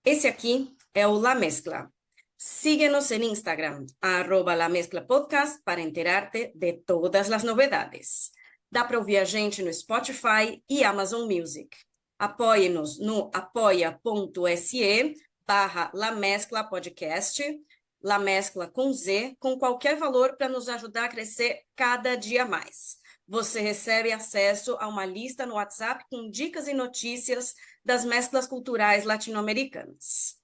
Esse aqui é o La Mezcla. Síguenos en Instagram, @La Mezcla Podcast, para enterarte de todas as novidades. Dá para ouvir a gente no Spotify e Amazon Music. Apoie-nos no apoia.se/La Mezcla Podcast, La Mezcla com Z, com qualquer valor para nos ajudar a crescer cada dia mais. Você recebe acesso a uma lista no WhatsApp com dicas e notícias das mesclas culturais latino-americanas.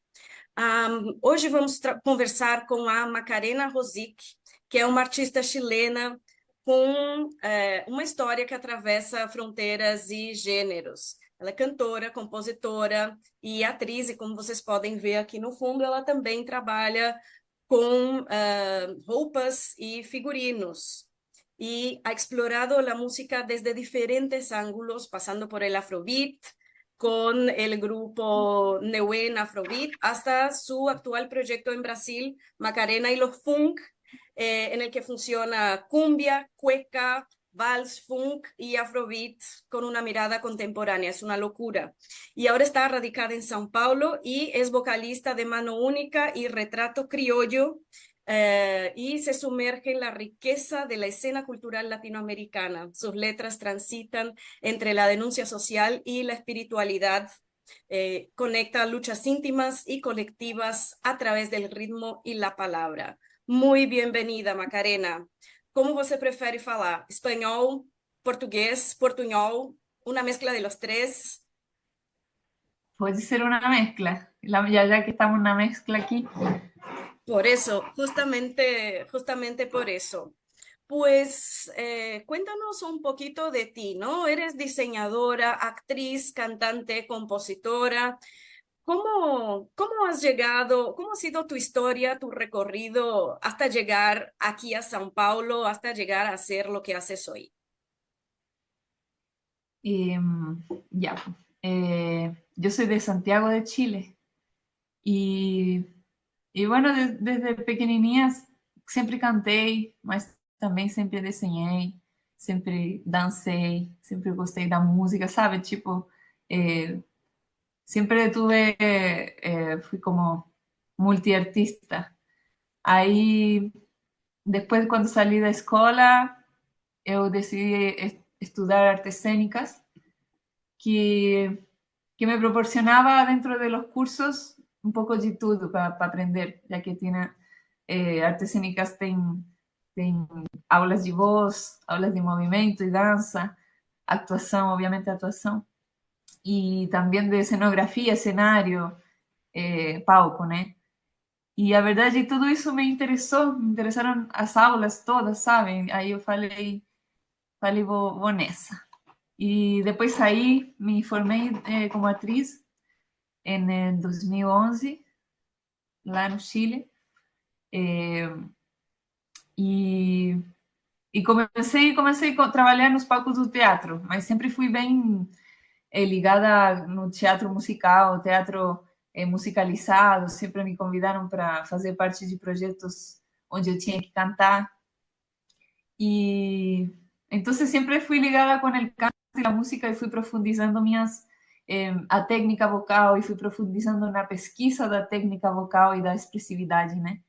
Hoje vamos conversar com a Macarena Rosic, que é uma artista chilena com uma história que atravessa fronteiras e gêneros. Ela é cantora, compositora e atriz, e como vocês podem ver aqui no fundo, ela também trabalha com roupas e figurinos. Y ha explorado la música desde diferentes ángulos, pasando por el Afrobeat, con el grupo Neuen Afrobeat, hasta su actual proyecto en Brasil, Macarena y los Funk, en el que funciona cumbia, cueca, vals, funk y afrobeat con una mirada contemporánea. Es una locura. Y ahora está radicada en São Paulo y es vocalista de Mano Única y Retrato Criollo, y se sumerge en la riqueza de la escena cultural latinoamericana. Sus letras transitan entre la denuncia social y la espiritualidad. Conecta luchas íntimas y colectivas a través del ritmo y la palabra. Muy bienvenida, Macarena. Como você prefere falar? Espanhol, português, portunhol, una mezcla de los tres? Puede ser una mezcla, ya que estamos en una mezcla aquí. Por eso, justamente por eso. Pues cuéntanos un poquito de ti, ¿no? Eres diseñadora, actriz, cantante, compositora. ¿Cómo has llegado, cómo ha sido tu historia, tu recorrido hasta llegar aquí a São Paulo, hasta llegar a hacer lo que haces hoy? Eh, ya, yo soy de Santiago de Chile y, y bueno, desde pequenininha sempre cantei, mas também sempre desenhei, sempre dancei, sempre gostei da música, sabe? Tipo, siempre tuve, fui como multiartista. Aí, depois, quando salí da escola, eu decidi estudar artes escénicas, que me proporcionaba dentro de los cursos un poco de todo para aprender, ya que tiene artes escénicas, tem aulas de voz, aulas de movimento e dança, actuação, obviamente actuação, e também de cenografia, cenário, palco, né? E a verdade, tudo isso me interessou, me interessaram as aulas todas, sabe? Aí eu falei vou nessa. Y después ahí me formé como actriz en el 2011, lá no Chile. Eh, e, e comecei a trabalhar nos palcos do teatro, mas sempre fui bem ligada no teatro musical, teatro musicalizado. Sempre me convidaram para fazer parte de projetos onde eu tinha que cantar. E então sempre fui ligada com o canto e a música e fui profundizando a técnica vocal e fui profundizando na pesquisa da técnica vocal e da expressividade, né,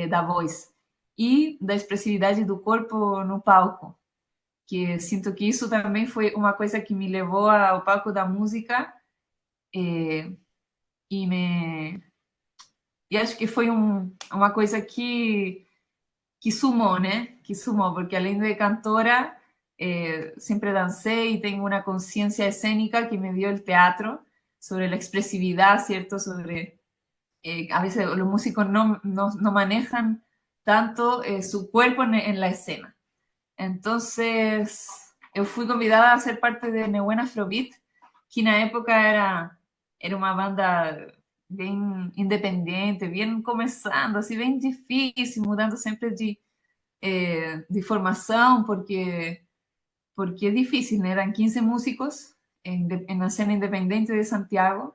da voz e da expressividade do corpo no palco, que sinto que isso também foi uma coisa que me levou ao palco da música, eh, e me e acho que foi uma coisa que sumou, né? Que sumou, porque além de cantora, sempre dancei e tenho uma consciência escênica que me dio o teatro sobre a expressividade, ¿cierto? Sobre, a veces los músicos no manejan tanto su cuerpo en la escena. Entonces, eu fui convidada a ser parte de Neuen Afrobeat, que na época era uma banda bem independente, bem começando, assim, bem difícil, mudando sempre de formação, porque é difícil, né? Eram 15 músicos na cena independente de Santiago,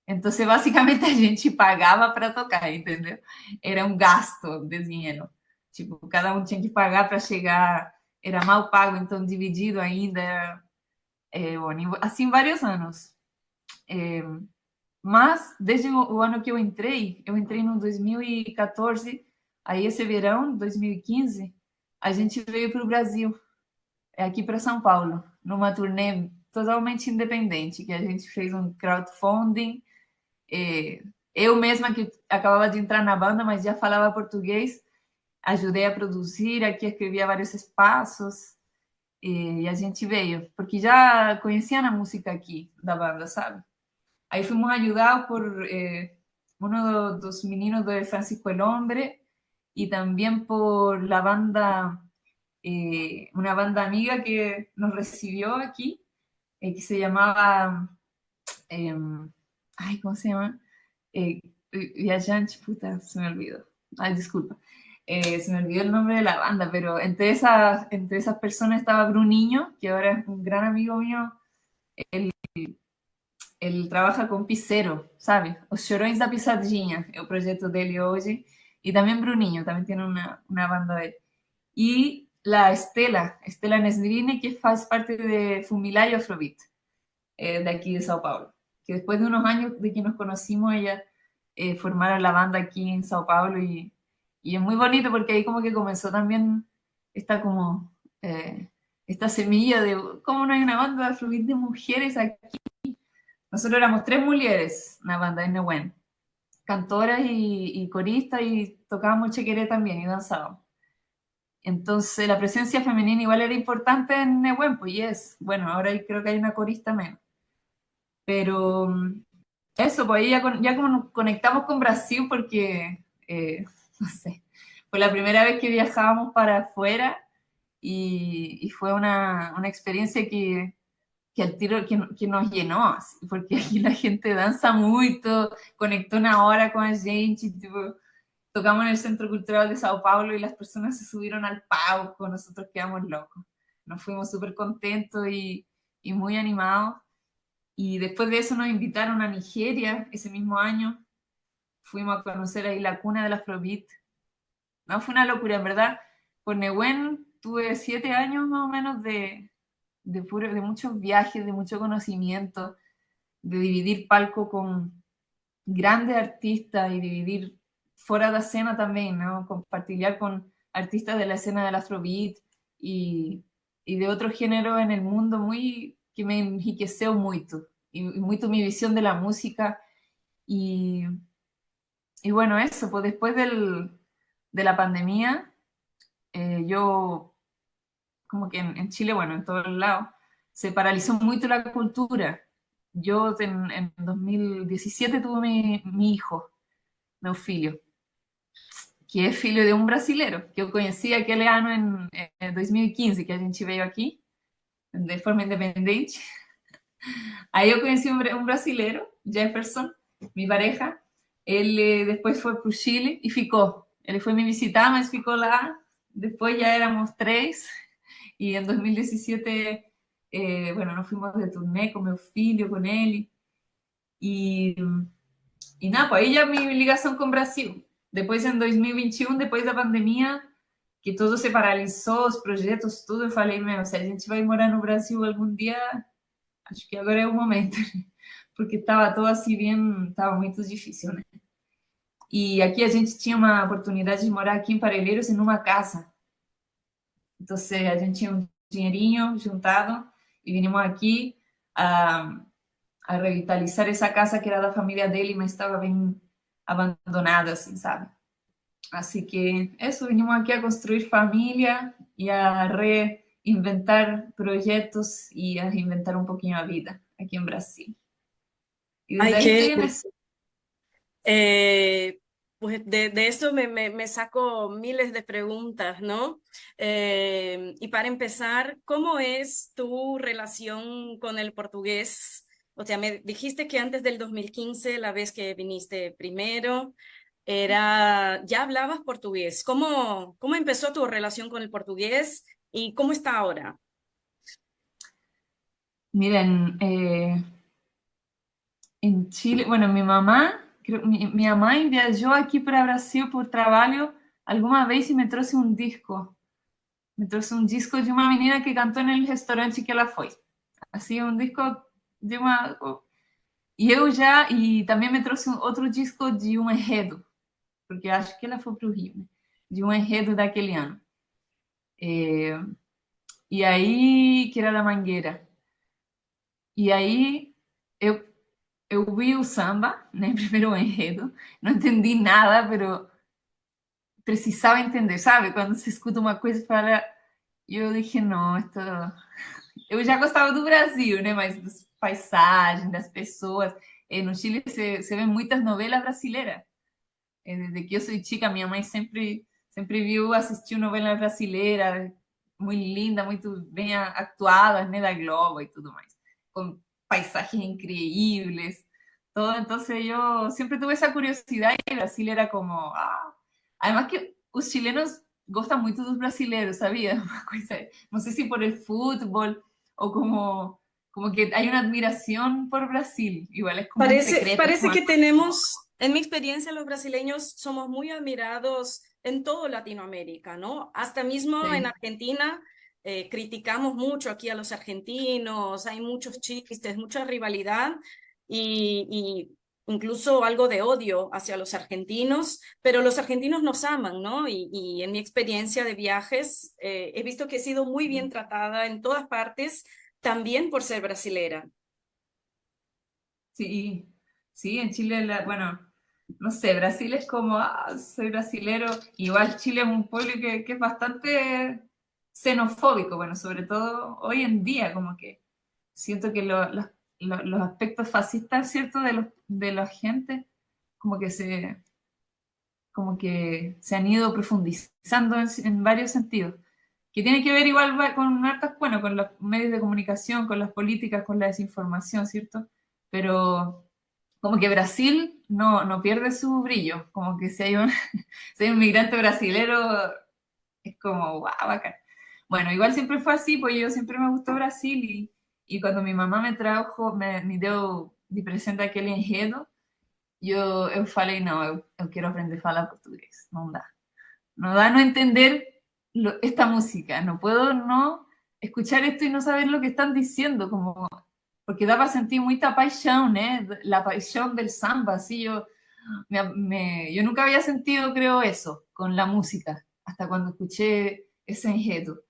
então basicamente a gente pagava para tocar, entendeu? Era um gasto de dinheiro. Tipo, cada um tinha que pagar para chegar, era mal pago, então dividido ainda, assim vários anos. Mas, desde o ano que eu entrei no 2014, aí esse verão, 2015, a gente veio para o Brasil, aqui para São Paulo, numa turnê totalmente independente, que a gente fez um crowdfunding. eh, eu mesma que acabava de entrar na banda, mas já falava português, ajudei a produzir, aqui escrevia vários espaços, e a gente veio, porque já conhecia a música aqui da banda, sabe? Ahí fuimos ayudados por uno de los meninos de Francisco el Hombre y también por la banda, una banda amiga que nos recibió aquí, que se llamaba, eh, ay, ¿cómo se llama? Eh, Viajante, puta, se me olvidó. Ay, disculpa. Se me olvidó el nombre de la banda, pero entre esas personas estaba Bruninho, que ahora es un gran amigo mío. Ele trabalha com Piseiro, sabe? Os Chorões da Pisadinha é o projeto dele hoje. E também Bruninho, também tem uma banda dele. E a Estela Nesgrine, que faz parte de Fumilá e Afrobeat, de aqui de São Paulo. Que depois de uns anos de que nos conhecimos, ella formaron la banda aquí en Sao Paulo y es muy bonito porque ahí como que comenzó también esta como esta semilla de cómo no hay una banda de afrobeat de mujeres aquí. Nosotros éramos tres mujeres, una banda en Nehuen, cantoras y coristas y tocábamos chequeré también y danzábamos. Entonces la presencia femenina igual era importante en Nehuen, pues y es. Bueno, ahora creo que hay una corista menos. Pero eso, pues ahí ya como nos conectamos con Brasil porque, no sé, fue la primera vez que viajábamos para afuera y fue una experiencia que al tiro que nos llenó, así, porque aquí la gente danza mucho, conectó una hora con a gente, tipo, tocamos en el Centro Cultural de Sao Paulo y las personas se subieron al palco, nosotros quedamos locos. Nos fuimos súper contentos y muy animados. Y después de eso nos invitaron a Nigeria ese mismo año. Fuimos a conocer ahí la cuna del Afrobeat. No, fue una locura, en verdad. Por Nehuen tuve 7 años más o menos de muchos viajes, de mucho conocimiento, de dividir palco con grandes artistas y dividir fuera de escena también, ¿no? Compartir con artistas de la escena del Afrobeat y, y de otros géneros en el mundo muy que me enriqueceu muito y muito mi visión de la música y, y bueno, eso, pues después de la pandemia, yo como que en Chile, bueno, en todos lados, se paralizó mucho la cultura. Yo en 2017 tuve mi hijo, meu filho, que é filho de um brasileiro, que eu conheci aquele ano em 2015, que a gente veio aqui, de forma independente. Aí eu conheci um brasileiro, Jefferson, mi pareja. Ele depois foi para o Chile e ficou. Ele foi me visitar, mas ficou lá. Depois já éramos três. E em 2017, bueno, nos fuimos de turnê com meu filho, com ele. E nada, pues ahí ya mi ligación con Brasil. Después en 2021, después da pandemia, que todo se paralisou, os projetos, tudo, eu falei, meu, se a gente vai morar no Brasil algum dia, acho que agora é o momento, porque estava todo assim bem, estava muito difícil, né? E aqui a gente tinha uma oportunidade de morar aqui em Parelheiros em uma casa. Então, a gente tinha um dinheirinho juntado e vinimos aqui a revitalizar essa casa que era da família dele, mas estava bem abandonada, assim, sabe? Así que eso, vinimos aquí a construir familia y a reinventar proyectos y a reinventar un poquito la vida aquí en Brasil. Y desde Ay, ahí qué, estoy en eso. pues de eso me saco miles de preguntas, ¿no? Y para empezar, ¿cómo es tu relación con el portugués? O sea, me dijiste que antes del 2015, la vez que viniste primero, ya hablabas portugués. ¿Cómo empezó tu relación con el portugués y cómo está ahora? Miren, en Chile, bueno, mi mamá viajó aquí para Brasil por trabajo alguna vez y me trajo un disco. Me trajo un disco de una menina que cantó en el restaurante que ella fue. Así, un disco de una E também me trouxe outro disco de um enredo, porque acho que ela foi para o Rio, né? De um enredo daquele ano. E aí, que era da Mangueira. E aí eu, eu vi o samba, né? Primeiro o enredo, não entendi nada, mas precisava entender, sabe? Quando se escuta uma coisa e fala. E eu dije, não, esto... Eu já gostava do Brasil, né? Mas das paisagens, das pessoas. No Chile se vê muitas novelas brasileiras. Desde que eu sou chica, minha mãe sempre viu, assistiu novela brasileira, muito linda, muito bem actuadas, né, da Globo e tudo mais, com paisagens incríveis, todo. Então eu sempre tuve essa curiosidade e Brasil era como, además que os chilenos gostam muito dos brasileiros, sabia? Uma coisa, não sei se por el fútbol ou como que hay una admiración por Brasil, igual es como un secreto, es Parece como que tenemos, en mi experiencia, los brasileños somos muy admirados en todo Latinoamérica, ¿no? Hasta mismo en sí, Argentina criticamos mucho aquí a los argentinos, hay muchos chistes, mucha rivalidad y incluso algo de odio hacia los argentinos, pero los argentinos nos aman, ¿no? Y en mi experiencia de viajes he visto que he sido muy bien tratada en todas partes, también por ser brasilera. sí, sí, en Chile, bueno, no sé, Brasil es como, soy brasilero, igual Chile es un pueblo que es bastante xenofóbico, bueno, sobre todo hoy en día, como que siento que los aspectos fascistas, ¿cierto?, de la gente, como que se han ido profundizando en varios sentidos, que tiene que ver igual con hartas, bueno, con los medios de comunicación, con las políticas, con la desinformación, ¿cierto? Pero como que Brasil no pierde su brillo, como que si hay un, si hay un migrante brasilero, es como, wow, bacán. Bueno, igual siempre fue así, pues yo siempre me gustó Brasil y cuando mi mamá me trajo, me dio de presente aquele enredo, eu falei, não, eu quero aprender a falar português, não dá. No da no entender esta música, no puedo no escuchar esto y no saber lo que están diciendo, como, porque da para sentir mucha paixão, ¿eh? La paixão del samba, así yo nunca había sentido, creo, eso con la música, hasta cuando escuché ese enredo.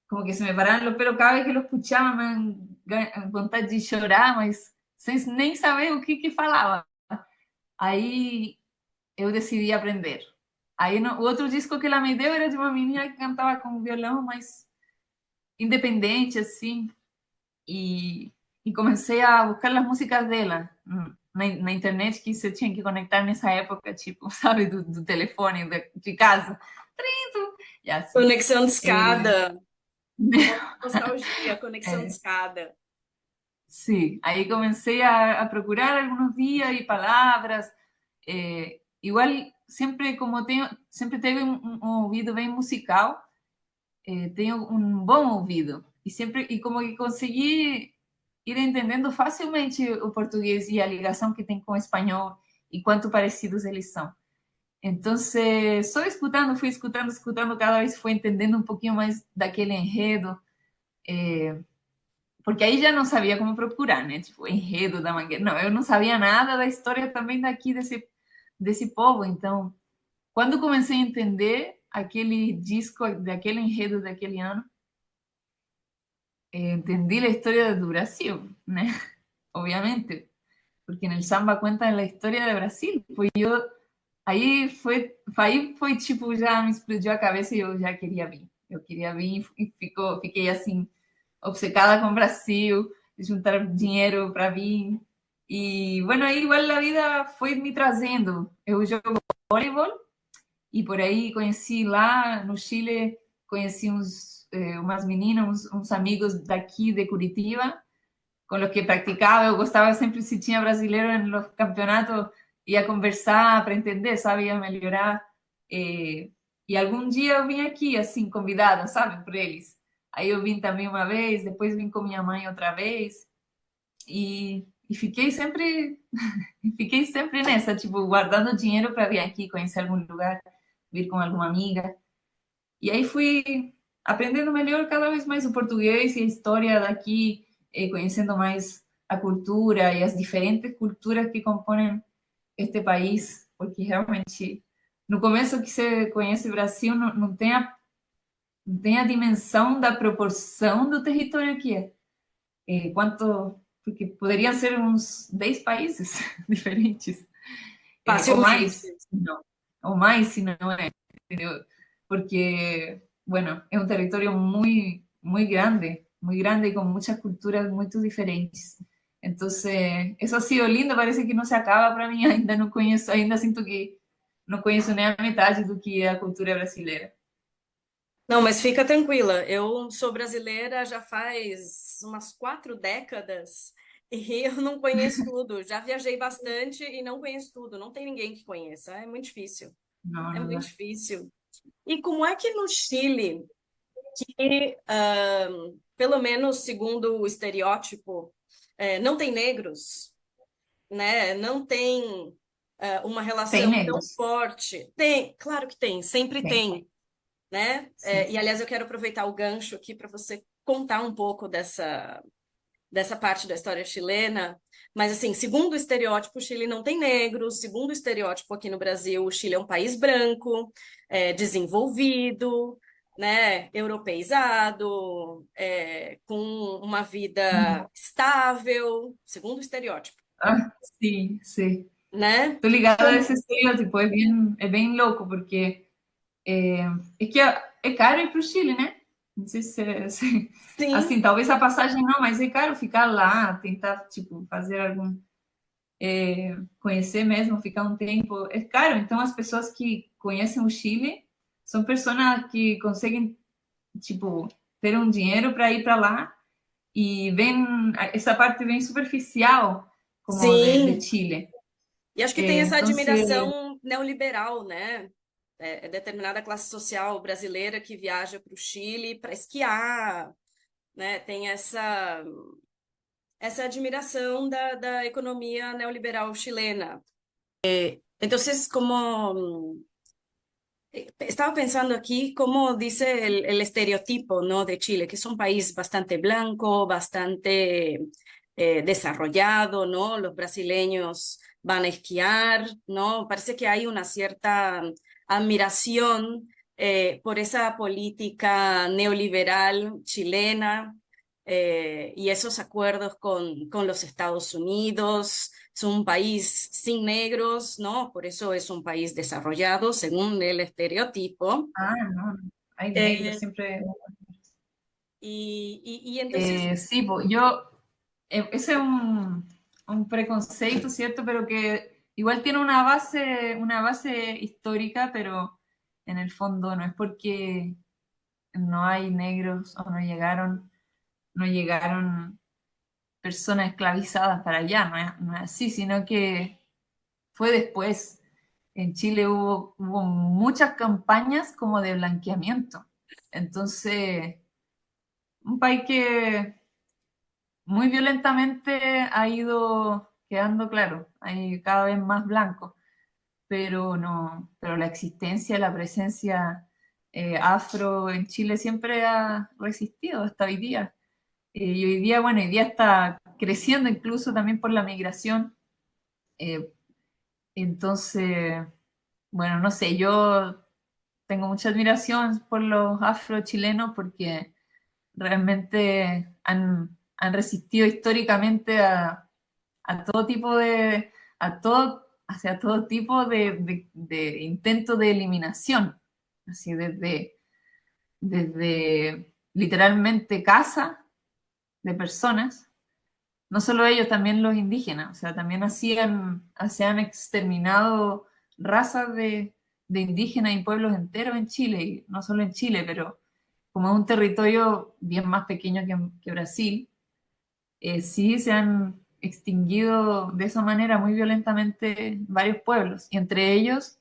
Como que se me paraban los pelos cada vez que lo escuchaba, me dan vontade de chorar, mas sem nem saber que falava. Aí eu decidi aprender. Aí o outro disco que ela me deu era de uma menina que cantava com violão, mas independente, assim. E comecei a buscar as músicas dela na internet, que você tinha que conectar nessa época, tipo, sabe, do telefone de casa. Trinto, e assim. Conexão de É, escada. Nostalgia, conexão de é, escada. sí, ahí comencé a procurar algunos días y palabras. Igual, siempre como tengo, siempre tengo un oído bien musical, tengo un buen oído. Y como que conseguí ir entendiendo facilmente o portugués y la ligación que tem com o espanhol y cuánto parecidos eles são. Entonces, só escutando, fui escutando, escutando, cada vez fui entendendo um pouquinho mais daquele enredo. Porque aí já não sabia como procurar, né? Tipo, enredo da Mangueira. Não, eu não sabia nada da história também daqui desse povo. Então, quando comecei a entender aquele disco, daquele enredo daquele ano, entendi a história do Brasil, né? Obviamente, porque no samba conta a história do Brasil. Aí foi tipo, já me explodiu a cabeça e eu já queria vir. Eu queria vir e fiquei assim, obcecada com o Brasil, juntar dinheiro para vir. E, bueno, aí igual a vida foi me trazendo. Eu jogo voleibol e por aí conheci lá no Chile, conheci umas meninas, uns amigos daqui de Curitiba, com os que praticava. Eu gostava sempre, se tinha brasileiro nos campeonatos, ia conversar para entender, sabe, ia melhorar. E algum dia eu vim aqui, assim, convidada, sabe, por eles. Aí eu vim também uma vez, depois vim com minha mãe outra vez. E fiquei sempre nessa, tipo, guardando dinheiro para vir aqui, conhecer algum lugar, vir com alguma amiga. E aí fui aprendendo melhor cada vez mais o português e a história daqui, conhecendo mais a cultura e as diferentes culturas que componem este país, porque realmente no começo que você conhece o Brasil não tem não tem a dimensão da proporção do território que é. Quanto, porque poderiam ser uns 10 países diferentes, ou mais, Facilmente. não, ou mais se não é, entendeu? Porque, bueno, é um território muito grande e com muitas culturas muito diferentes. Então, isso ha sido lindo, parece que não se acaba para mim, ainda não conheço, ainda sinto que não conheço nem a metade do que é a cultura brasileira. Não, mas fica tranquila. Eu sou brasileira já faz umas 4 décadas e eu não conheço tudo. Já viajei bastante e não conheço tudo. Não tem ninguém que conheça. É muito difícil. Não, É não muito dá. difícil. E como é que no Chile, que, pelo menos segundo o estereótipo, não tem negros, né? Não tem, uma Tem relação tão negros, forte. Tem, claro que tem, sempre tem, tem, né? sim. E aliás, eu quero aproveitar o gancho aqui para você contar um pouco dessa parte da história chilena. Mas, assim, segundo o estereótipo, o Chile não tem negros. Segundo o estereótipo aqui no Brasil, o Chile é um país branco, desenvolvido, né? Europeizado, com uma vida estável, segundo o estereótipo, Ah, sim, sim. né? Tô ligada a esse Como... estereótipo, é bem louco, porque é, é que é caro ir para o Chile, né? Não sei Sim, assim, talvez a passagem não, mas é caro ficar lá, tentar, tipo, fazer algum, conhecer mesmo, ficar um tempo, é caro. Então, as pessoas que conhecem o Chile são pessoas que conseguem, tipo, ter um dinheiro para ir para lá e vem essa parte bem superficial como de sim. Chile. E acho que tem essa Então, admiração neoliberal, né? Determinada classe social brasileira que viaja para o Chile para esquiar, né? Tem essa admiração da economia neoliberal chilena. Entonces, como estaba pensando aquí, como dice el estereotipo, ¿no? De Chile, que es un país bastante blanco, bastante desarrollado, ¿no? Los brasileños van a esquiar, ¿no? Parece que hay una cierta admiración por esa política neoliberal chilena y esos acuerdos con los Estados Unidos. Es un país sin negros, ¿no? Por eso es un país desarrollado, según el estereotipo. no, hay negros, Eh, siempre. y entonces, Sí, pues yo, ese es un preconceito, ¿cierto? Pero que igual tiene una base histórica, pero en el fondo no es porque no hay negros o no llegaron personas esclavizadas para allá, no es así, sino que fue después. En Chile hubo muchas campañas como de blanqueamiento. Entonces, un país que muy violentamente ha ido quedando claro, hay cada vez más blanco, pero no, pero la existencia, la presencia afro en Chile siempre ha resistido hasta hoy día. Y hoy día, bueno, hoy día está creciendo incluso también por la migración. Eh, entonces, bueno, no sé, yo tengo mucha admiración por los afro-chilenos porque realmente han resistido históricamente a todo tipo hacia todo tipo de intento de eliminación, así desde literalmente caza de personas, no solo ellos, también los indígenas, o sea, también se han exterminado razas de indígenas y pueblos enteros en Chile, y no solo en Chile, pero como es un territorio bien más pequeño que Brasil, sí se han extinguido de esa manera muy violentamente varios pueblos, y entre ellos,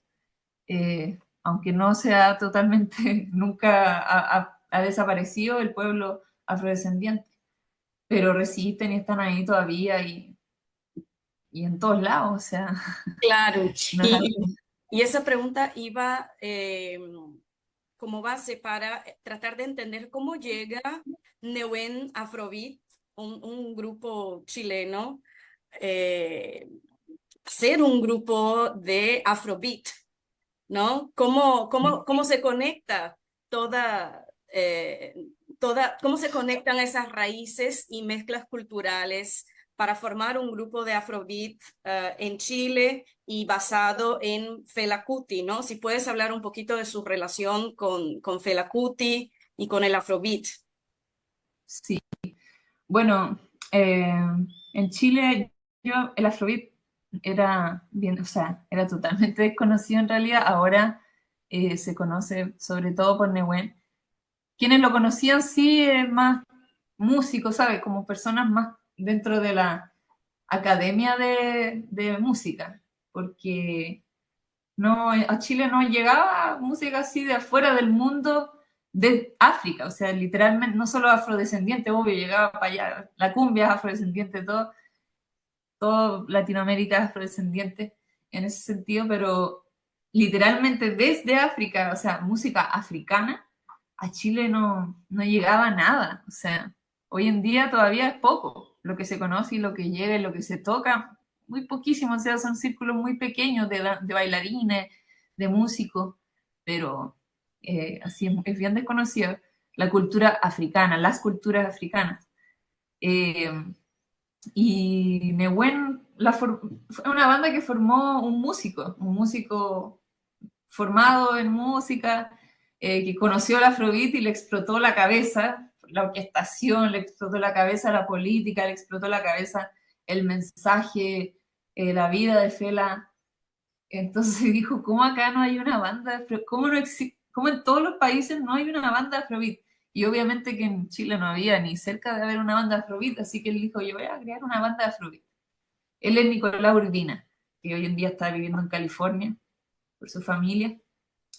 aunque no sea totalmente, nunca ha desaparecido el pueblo afrodescendiente, pero resisten y están ahí todavía y en todos lados, o sea, claro, no es y, algo. y esa pregunta iba como base para tratar de entender cómo llega Neuen Afrobeat un grupo chileno, eh, ser un grupo de Afrobeat, ¿no? ¿Cómo se conecta toda, cómo se conectan esas raíces y mezclas culturales para formar un grupo de Afrobeat en Chile y basado en Fela Kuti, ¿no? Si puedes hablar un poquito de su relación con Fela Kuti y con el Afrobeat. Sí, bueno, eh, en Chile el Afrobeat era bien, o sea, era totalmente desconocido en realidad. Ahora se conoce sobre todo por Nehuen. Quienes lo conocían sí, más músicos, ¿sabes? Como personas más dentro de la academia de música, porque no, a Chile no llegaba música así de afuera del mundo, de África, o sea, literalmente, no solo afrodescendiente, obvio, llegaba para allá, la cumbia es afrodescendiente, todo Latinoamérica es afrodescendiente en ese sentido, pero literalmente desde África, o sea, música africana, a Chile no llegaba nada, o sea, hoy en día todavía es poco lo que se conoce y lo que llega y lo que se toca, muy poquísimo, o sea, son círculos muy pequeños de bailarines, de músicos, pero así es bien desconocida la cultura africana, las culturas africanas. Eh, y Nehuen fue una banda que formó un músico formado en música, que conoció el Afrobeat y le explotó la cabeza, la orquestación, le explotó la cabeza la política, le explotó la cabeza el mensaje, la vida de Fela. Entonces dijo, ¿cómo acá no hay una banda? ¿Cómo, no ¿Cómo en todos los países no hay una banda de Afrobeat? Y obviamente que en Chile no había ni cerca de haber una banda de Afrobeat, así que él dijo, yo voy a crear una banda de Afrobeat. Él es Nicolás Urbina, que hoy en día está viviendo en California por su familia,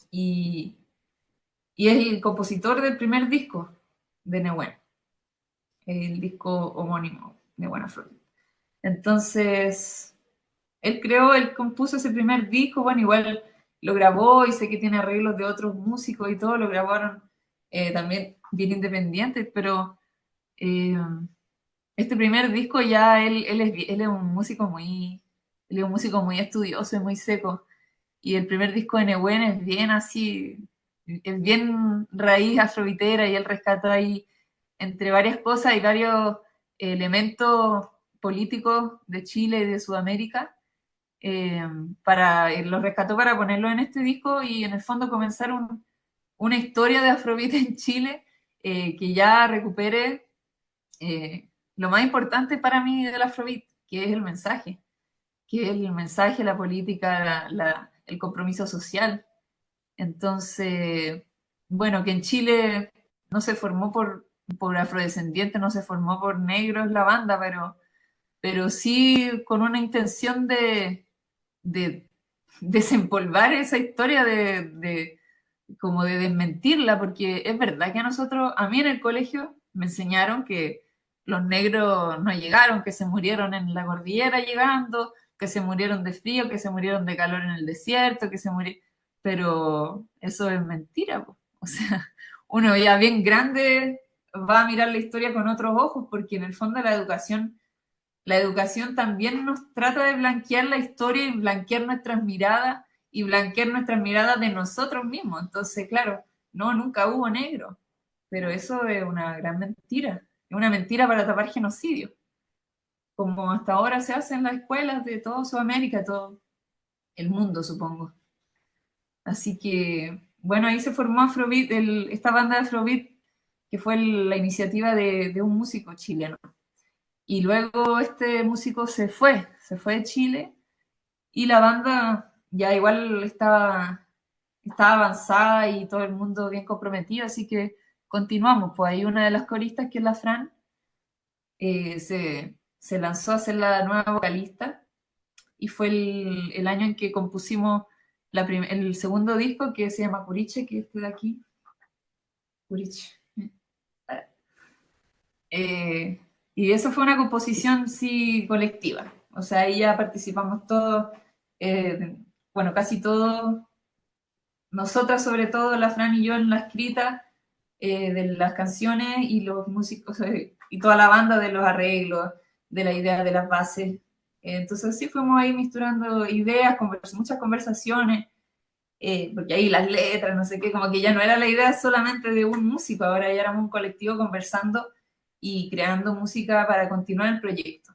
y, y es el compositor del primer disco de Nehuen, el disco homónimo, Nehuen Afrobeat. Entonces, él compuso ese primer disco, bueno, igual lo grabó y sé que tiene arreglos de otros músicos y todo, lo grabaron también bien independientes, pero eh, este primer disco ya él es un músico él es un músico muy estudioso y muy seco, y el primer disco de Nehuen es bien así, es bien raíz afrovitera y él rescató ahí entre varias cosas y varios elementos políticos de Chile y de Sudamérica, eh, lo rescató para ponerlo en este disco y en el fondo comenzar una historia de Afrobeat en Chile, que ya recupere lo más importante para mí del Afrobeat, que es el mensaje, la política, el compromiso social. Entonces, bueno, que en Chile no se formó por afrodescendientes, no se formó por negros la banda, pero sí con una intención de desempolvar esa historia como de desmentirla, porque es verdad que a mí en el colegio me enseñaron que los negros no llegaron, que se murieron en la cordillera llegando, que se murieron de frío, que se murieron de calor en el desierto, que se murieron, pero eso es mentira, po. O sea, uno ya bien grande va a mirar la historia con otros ojos, porque en el fondo la educación también nos trata de blanquear la historia y blanquear nuestras miradas y blanquear nuestras miradas de nosotros mismos. Entonces, claro, no, nunca hubo negro, pero eso es una gran mentira, es una mentira para tapar genocidio, como hasta ahora se hace en las escuelas de toda Sudamérica, todo el mundo, supongo. Así que, bueno, ahí se formó Afrobeat, esta banda de Afrobeat, que fue la iniciativa de un músico chileno. Y luego este músico se fue de Chile y la banda ya igual estaba avanzada y todo el mundo bien comprometido, así que continuamos. Pues ahí una de las coristas, que es la Fran, se lanzó a ser la nueva vocalista y fue el año en que compusimos el segundo disco, que se llama Curiche, que es este de aquí. Curiche. Eh, y eso fue una composición, sí, colectiva. O sea, ahí ya participamos todos, eh, bueno, casi todos, nosotras sobre todo, la Fran y yo en la escrita, de las canciones y los músicos y toda la banda de los arreglos, de la idea de las bases. Entonces sí fuimos ahí misturando ideas, muchas conversaciones, porque ahí las letras, no sé qué, como que ya no era la idea solamente de un músico, ahora ya éramos un colectivo conversando y creando música para continuar el proyecto.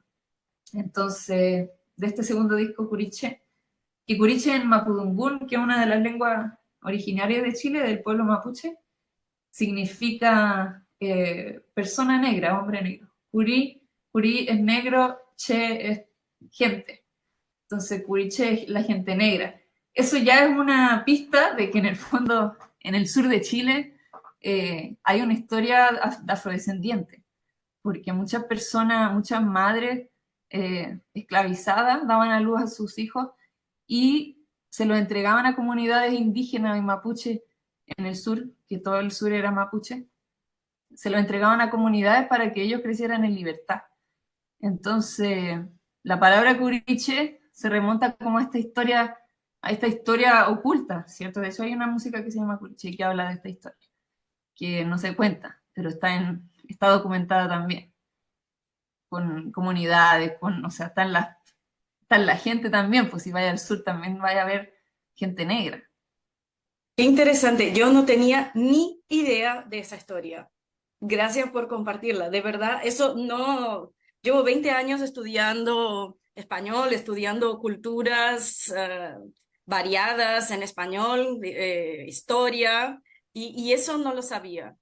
Entonces, de este segundo disco, Curiche, que Curiche en Mapudungún, que es una de las lenguas originarias de Chile, del pueblo mapuche, significa persona negra, hombre negro. Curí es negro, che es gente. Entonces, Curiche es la gente negra. Eso ya es una pista de que en el fondo, en el sur de Chile, hay una historia afrodescendiente, porque muchas personas, muchas madres esclavizadas daban a luz a sus hijos y se los entregaban a comunidades indígenas y mapuche en el sur, que todo el sur era mapuche, se los entregaban a comunidades para que ellos crecieran en libertad. Entonces, la palabra curiche se remonta como a esta historia oculta, ¿cierto? De hecho, hay una música que se llama Curiche que habla de esta historia, que no se cuenta, pero está documentada también, con comunidades, o sea, está en la gente también, pues si vaya al sur también vaya a haber gente negra. Qué interesante, yo no tenía ni idea de esa historia. Gracias por compartirla. De verdad, eso no... Llevo 20 años estudiando español, estudiando culturas variadas en español, historia, y eso no lo sabía.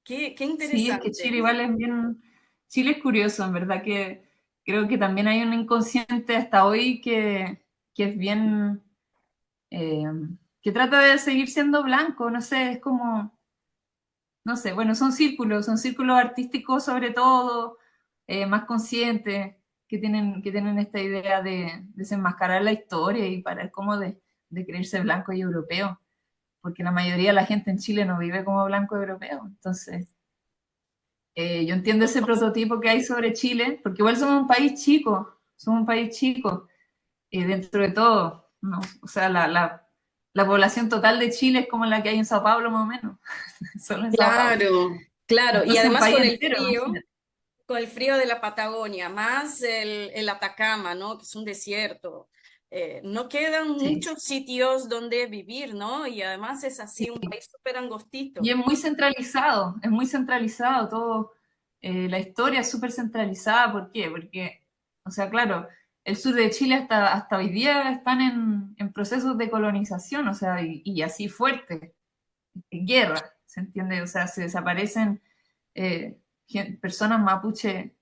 Qué Sí, es que interesante. Chile igual es bien, Chile es curioso, en verdad que creo que también hay un inconsciente hasta hoy que es bien, eh, que trata de seguir siendo blanco, no sé, es como, no sé, bueno, son círculos artísticos sobre todo, más conscientes, que tienen esta idea de desenmascarar la historia y parar como de creerse blanco y europeo, porque la mayoría de la gente en Chile no vive como blanco europeo, entonces yo entiendo ese prototipo que hay sobre Chile, porque igual somos un país chico, dentro de todo, ¿no? O sea, la población total de Chile es como la que hay en Sao Paulo más o menos, solo en Sao Paulo. Claro, claro. Y Entonces un además país entero, imagínate. con el frío de la Patagonia, más el Atacama, ¿no? Que es un desierto. No quedan Sí. muchos sitios donde vivir, ¿no? Y además es Sí. así un país súper Y angostito. es muy centralizado todo, la historia es súper centralizada, ¿por qué? Porque, o sea, claro, el sur de Chile hasta hoy día están en procesos de colonización, o sea, y así fuerte, en guerra, ¿se entiende? O sea, se desaparecen personas mapuche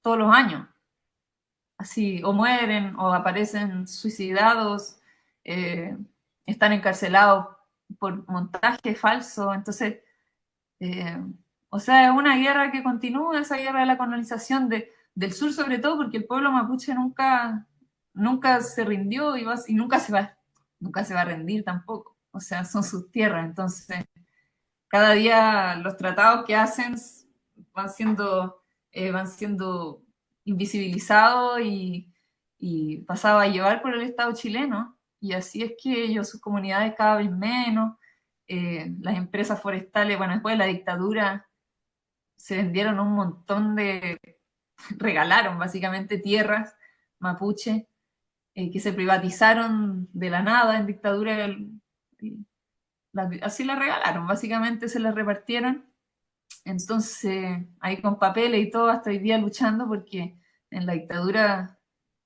todos los años, así, o mueren, o aparecen suicidados, eh, están encarcelados por montaje falso, entonces, eh, o sea, es una guerra que continúa, esa guerra de la colonización del sur sobre todo, porque el pueblo mapuche nunca se rindió y nunca se va a rendir tampoco, o sea, son sus tierras, entonces cada día los tratados que hacen van siendo, van siendo invisibilizados y pasados a llevar por el Estado chileno. Y así es que ellos, sus comunidades cada vez menos, las empresas forestales, bueno, después de la dictadura se vendieron un montón regalaron básicamente tierras mapuche, que se privatizaron de la nada en dictadura, así la regalaron, básicamente se la repartieron. Entonces, ahí con papeles y todo, hasta hoy día luchando porque en la dictadura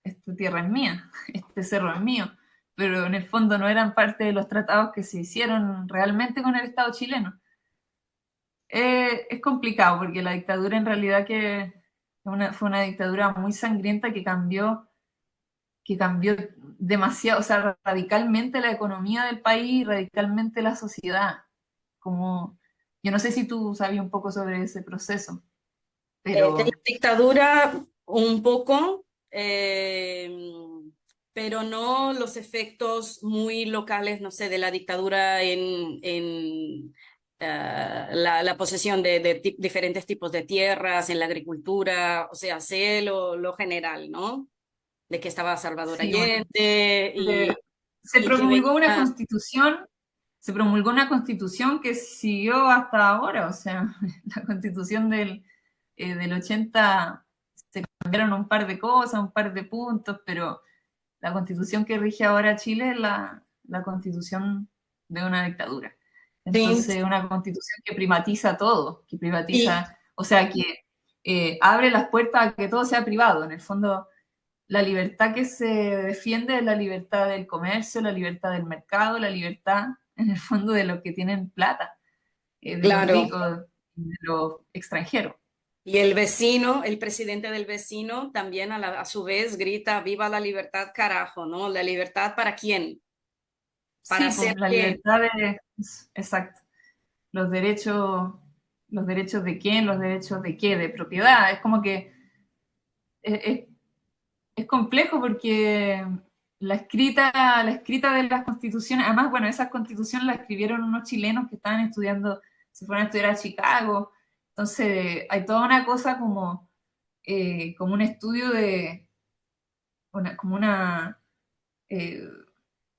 esta tierra es mía, este cerro es mío, pero en el fondo no eran parte de los tratados que se hicieron realmente con el Estado chileno. Es complicado porque la dictadura en realidad fue una dictadura muy sangrienta que cambió demasiado, o sea, radicalmente la economía del país, radicalmente la sociedad. Como, yo no sé si tú sabías un poco sobre ese proceso, De la pero dictadura un poco, pero no los efectos muy locales, no sé, de la dictadura en la posesión de diferentes tipos de tierras, en la agricultura, o sea, sé lo general, ¿no? De que estaba Salvador sí, bueno, Allende se y que promulgó una venía, constitución, se promulgó una constitución que siguió hasta ahora, o sea, la constitución del 80 se cambiaron un par de cosas, un par de puntos, pero la constitución que rige ahora Chile es la constitución de una dictadura. Sí, Entonces, una constitución que privatiza todo, que y privatiza, o sea, que abre las puertas a que todo sea privado. En el fondo, la libertad que se defiende es la libertad del comercio, la libertad del mercado, la libertad, en el fondo, de los que tienen plata, de los claro. ricos, de los extranjeros. Y el vecino, el presidente del vecino, también a su vez grita, viva la libertad, carajo, ¿no? ¿La libertad para quién? ¿Para Sí, pues hacer la qué? libertad de... Exacto. Los los derechos de quién, los derechos de qué, de propiedad. Es como que es, es- es complejo porque la escrita de las constituciones, además, bueno, esa constitución la escribieron unos chilenos que estaban estudiando, se fueron a estudiar a Chicago. Entonces, hay toda una cosa como, como un estudio de, como una, eh,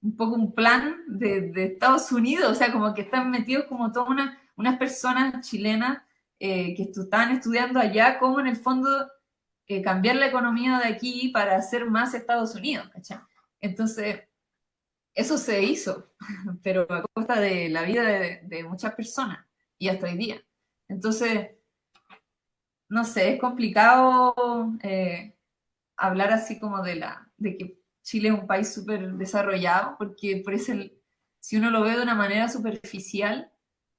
un poco un plan de Estados Unidos, o sea, como que están metidos como todas unas personas chilenas que estaban estudiando allá, cómo en el fondo cambiar la economía de aquí para hacer más Estados Unidos, ¿cachai? Entonces, eso se hizo, pero a costa de la vida de muchas personas y hasta hoy día. Entonces, no sé, es complicado hablar así como de que Chile es un país súper desarrollado, porque por eso si uno lo ve de una manera superficial,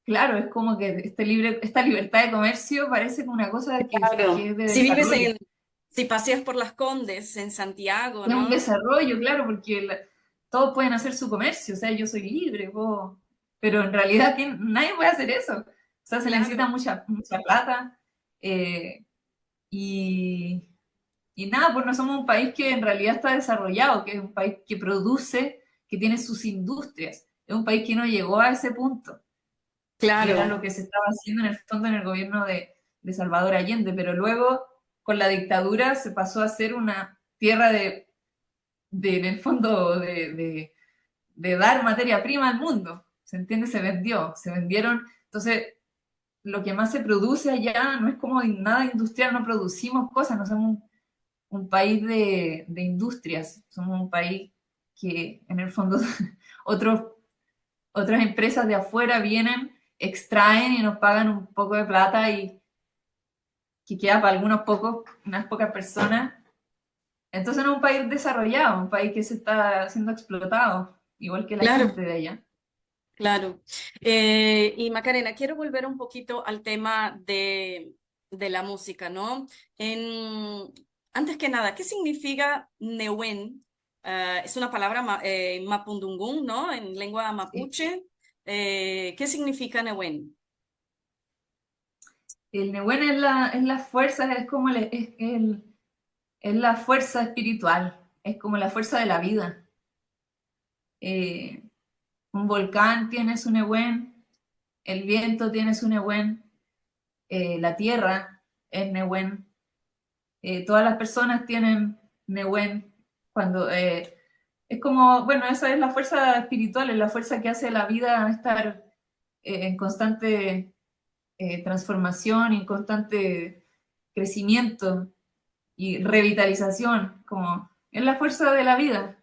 claro, es como que esta libertad de comercio parece como una cosa que Claro. es de desarrollo. Si paseas por Las Condes en Santiago, Es un ¿no? desarrollo, claro, porque todos pueden hacer su comercio, o sea, yo soy libre, pero en realidad nadie puede hacer eso. O sea, se necesita Claro. mucha plata. eh, y, Y nada, pues no somos un país que en realidad está desarrollado, que es un país que produce, que tiene sus industrias. Es un país que no llegó a ese punto, que era Claro. lo que se estaba haciendo en el fondo en el gobierno de Salvador Allende, pero luego con la dictadura se pasó a ser una tierra en el fondo, de dar materia prima al mundo. ¿Se entiende? Se vendieron. Entonces, lo que más se produce allá no es como nada industrial, no producimos cosas, no somos un país de industrias, somos un país que en el fondo otros, otras empresas de afuera vienen, extraen y nos pagan un poco de plata y que queda para unas pocas personas. Entonces no es un país desarrollado, un país que se está siendo explotado, igual que la Claro. gente de allá. Claro. Y Macarena, quiero volver un poquito al tema de la música, ¿no? En, antes que nada, ¿qué significa Newen? Es una palabra mapudungún, ¿no? En lengua Sí. mapuche. ¿Qué significa Newen? El Nehuen es la fuerza, es como es la fuerza espiritual, es como la fuerza de la vida. Eh, un volcán tiene su Nehuen, el viento tiene su Nehuen, la tierra es Nehuen, todas las personas tienen Nehuen. Cuando, es como, bueno, esa es la fuerza espiritual, es la fuerza que hace la vida estar en constante transformación, en constante crecimiento y revitalización, como es la fuerza de la vida,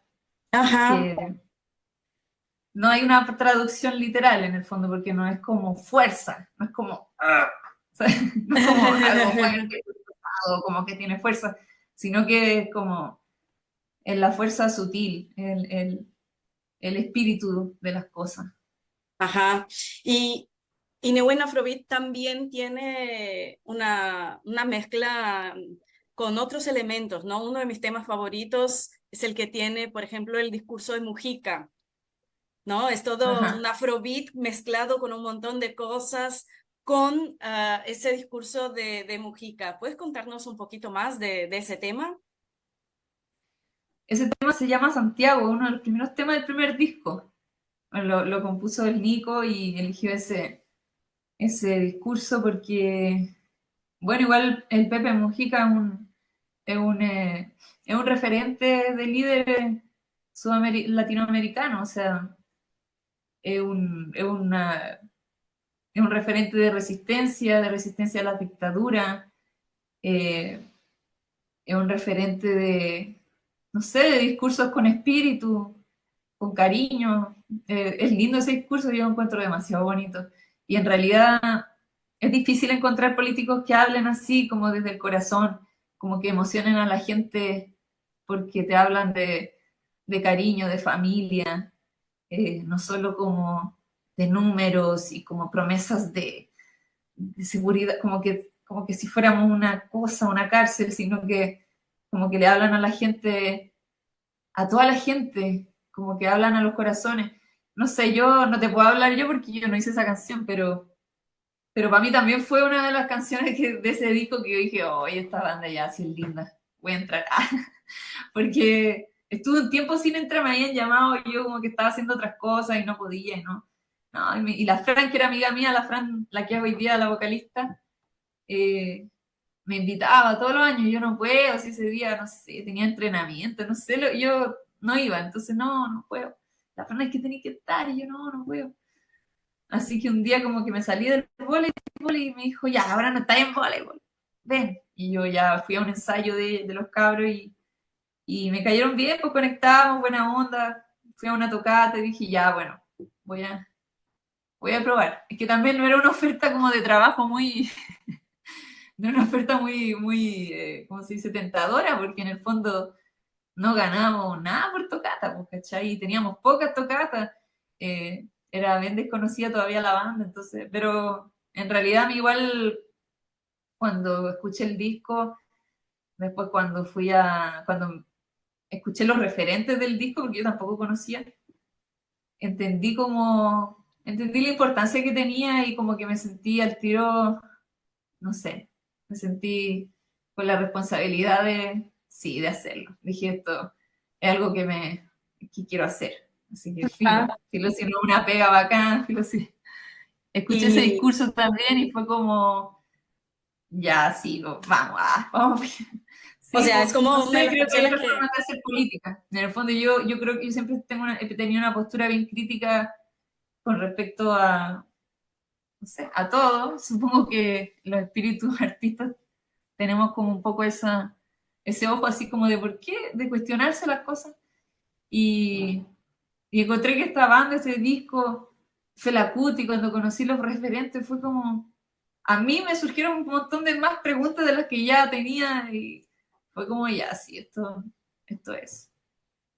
Ajá, que no hay una traducción literal en el fondo, porque no es como fuerza, no es como, o sea, no es como algo fuerte, o como que tiene fuerza, sino que es como en la fuerza sutil, el espíritu de las cosas. ajá. Y Neuen Afrobeat también tiene una mezcla con otros elementos, ¿no? Uno de mis temas favoritos es el que tiene, por ejemplo, el discurso de Mujica, ¿no? Es todo un Ajá. afrobeat mezclado con un montón de cosas, con ese discurso de Mujica. ¿Puedes contarnos un poquito más de ese tema? Ese tema se llama Santiago, uno de los primeros temas del primer disco. Lo compuso el Nico y eligió ese discurso porque, bueno, igual el Pepe Mujica es un, eh, es un referente de líder latinoamericano, o sea, es un referente de resistencia a la dictadura, eh, es un referente de, no sé, de discursos con espíritu, con cariño. Es lindo ese discurso, yo lo encuentro demasiado bonito. Y en realidad es difícil encontrar políticos que hablen así, como desde el corazón, como que emocionen a la gente porque te hablan de cariño, de familia, no solo como de números y como promesas de seguridad, como que si fuéramos una cosa, una cárcel, sino que como que le hablan a la gente, a toda la gente, como que hablan a los corazones. No sé, yo no te puedo hablar yo porque yo no hice esa canción, pero para mí también fue una de las canciones de ese disco que yo dije, oye, esta banda ya sí es linda, voy a entrar. Porque estuve un tiempo sin entrar, me habían llamado y yo como que estaba haciendo otras cosas y no podía, y no. No, y la Fran, que era amiga mía, la Fran, la que es hoy día la vocalista, eh, me invitaba todos los años, yo no puedo, si ese día, no sé, tenía entrenamiento, no sé, yo no iba, entonces no puedo. La Fran es que tenía que estar y yo no puedo. Así que un día como que me salí del voleibol y me dijo, ya, ahora no estás en voleibol, ven. Y yo ya fui a un ensayo de los cabros y me cayeron bien, pues conectamos, buena onda, fui a una tocata y dije, ya, bueno, voy a, voy a probar. Es que también no era una oferta como de trabajo muy, no era una oferta muy, ¿cómo se dice?, tentadora, porque en el fondo no ganábamos nada por tocata, pues, ¿cachai? Y teníamos pocas tocatas, era bien desconocida todavía la banda, entonces, pero en realidad a mí igual cuando escuché el disco, después cuando escuché los referentes del disco, porque yo tampoco conocía, entendí la importancia que tenía y como que me sentí al tiro, no sé, me sentí con la responsabilidad sí, de hacerlo. Dije, esto es algo que quiero hacer. Así que Ah, filo si no una pega bacán, filo si. Escuché ese y, discurso también y fue como, ya, sí, vamos, vamos. o Sí, sea, pues, es no como una de sé, las creo que hay canciones otras que... formas de hacer política. En el fondo yo creo que yo siempre he tenido una postura bien crítica con respecto a, no sé, a todo. Supongo que los espíritus artistas tenemos como un poco ese ojo así como de por qué, de cuestionarse las cosas. Y, y encontré que esta banda, ese disco, Fela Kuti, cuando conocí los referentes, fue como, a mí me surgieron un montón de más preguntas de las que ya tenía y fue como, ya, sí, esto es.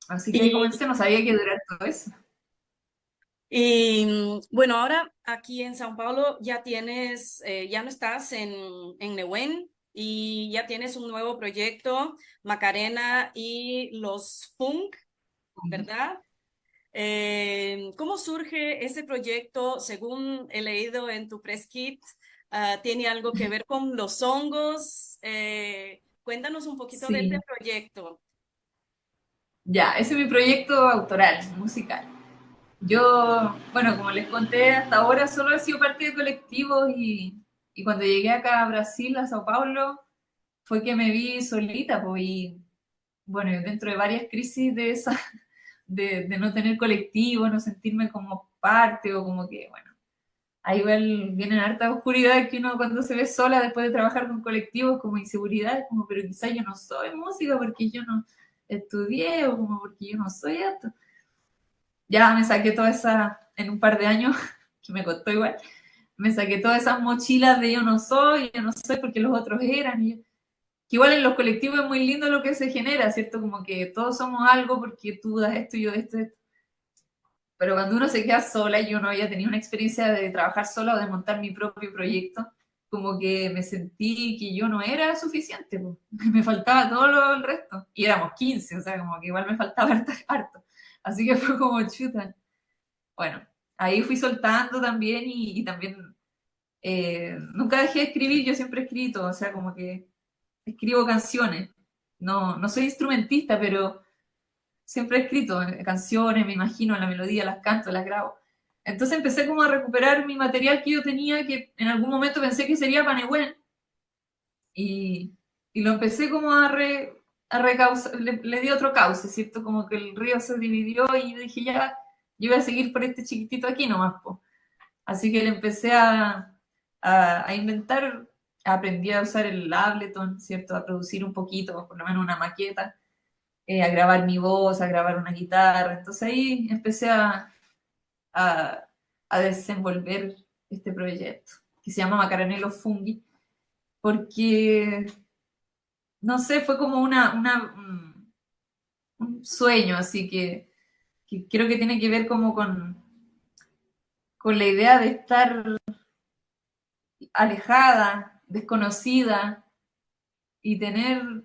Así que ahí Y, comencé, no sabía que durar todo eso. bueno, ahora aquí en Sao Paulo ya tienes, ya no estás en Neuen y ya tienes un nuevo proyecto, Macarena y los Funk, ¿verdad? ¿Cómo surge ese proyecto? Según he leído en tu press kit, ¿tiene algo que ver con los hongos? Cuéntanos un poquito de este Sí, proyecto. ya, ese es mi proyecto autoral, musical. Yo, bueno, como les conté, hasta ahora solo he sido parte de colectivos y cuando llegué acá a Brasil, a Sao Paulo, fue que me vi solita, pues, y bueno, dentro de varias crisis de esa, de no tener colectivo, no sentirme como parte o como que, bueno, ahí vienen hartas oscuridades que uno cuando se ve sola después de trabajar con colectivos, como inseguridades, como, pero quizás yo no soy música porque yo no estudié o como porque yo no soy esto. Ya me saqué toda esa, en un par de años, que me costó igual, me saqué todas esas mochilas de yo no soy porque los otros eran, y yo, que igual en los colectivos es muy lindo lo que se genera, ¿cierto? Como que todos somos algo porque tú das esto y yo esto. Pero cuando uno se queda sola y yo no había tenido una experiencia de trabajar sola o de montar mi propio proyecto, como que me sentí que yo no era suficiente, pues. Me faltaba todo el resto. Y éramos 15, o sea, como que igual me faltaba harto. Así que fue como chuta. Bueno, ahí fui soltando también y también nunca dejé de escribir, yo siempre he escrito, o sea, como que escribo canciones. No soy instrumentista, pero siempre he escrito canciones, me imagino la melodía, las canto, las grabo. Entonces empecé como a recuperar mi material que yo tenía, que en algún momento pensé que sería Panehuen, y, y lo empecé como a recausar, le di otro cauce, ¿cierto? Como que el río se dividió y yo dije, ya, yo voy a seguir por este chiquitito aquí nomás, po. Así que le empecé a inventar, aprendí a usar el Ableton, ¿cierto? A producir un poquito, por lo menos una maqueta, a grabar mi voz, a grabar una guitarra. Entonces ahí empecé a, a desenvolver este proyecto, que se llama Macaranello Fungi, porque, no sé, fue como un sueño, así que creo que tiene que ver como con la idea de estar alejada, desconocida y tener,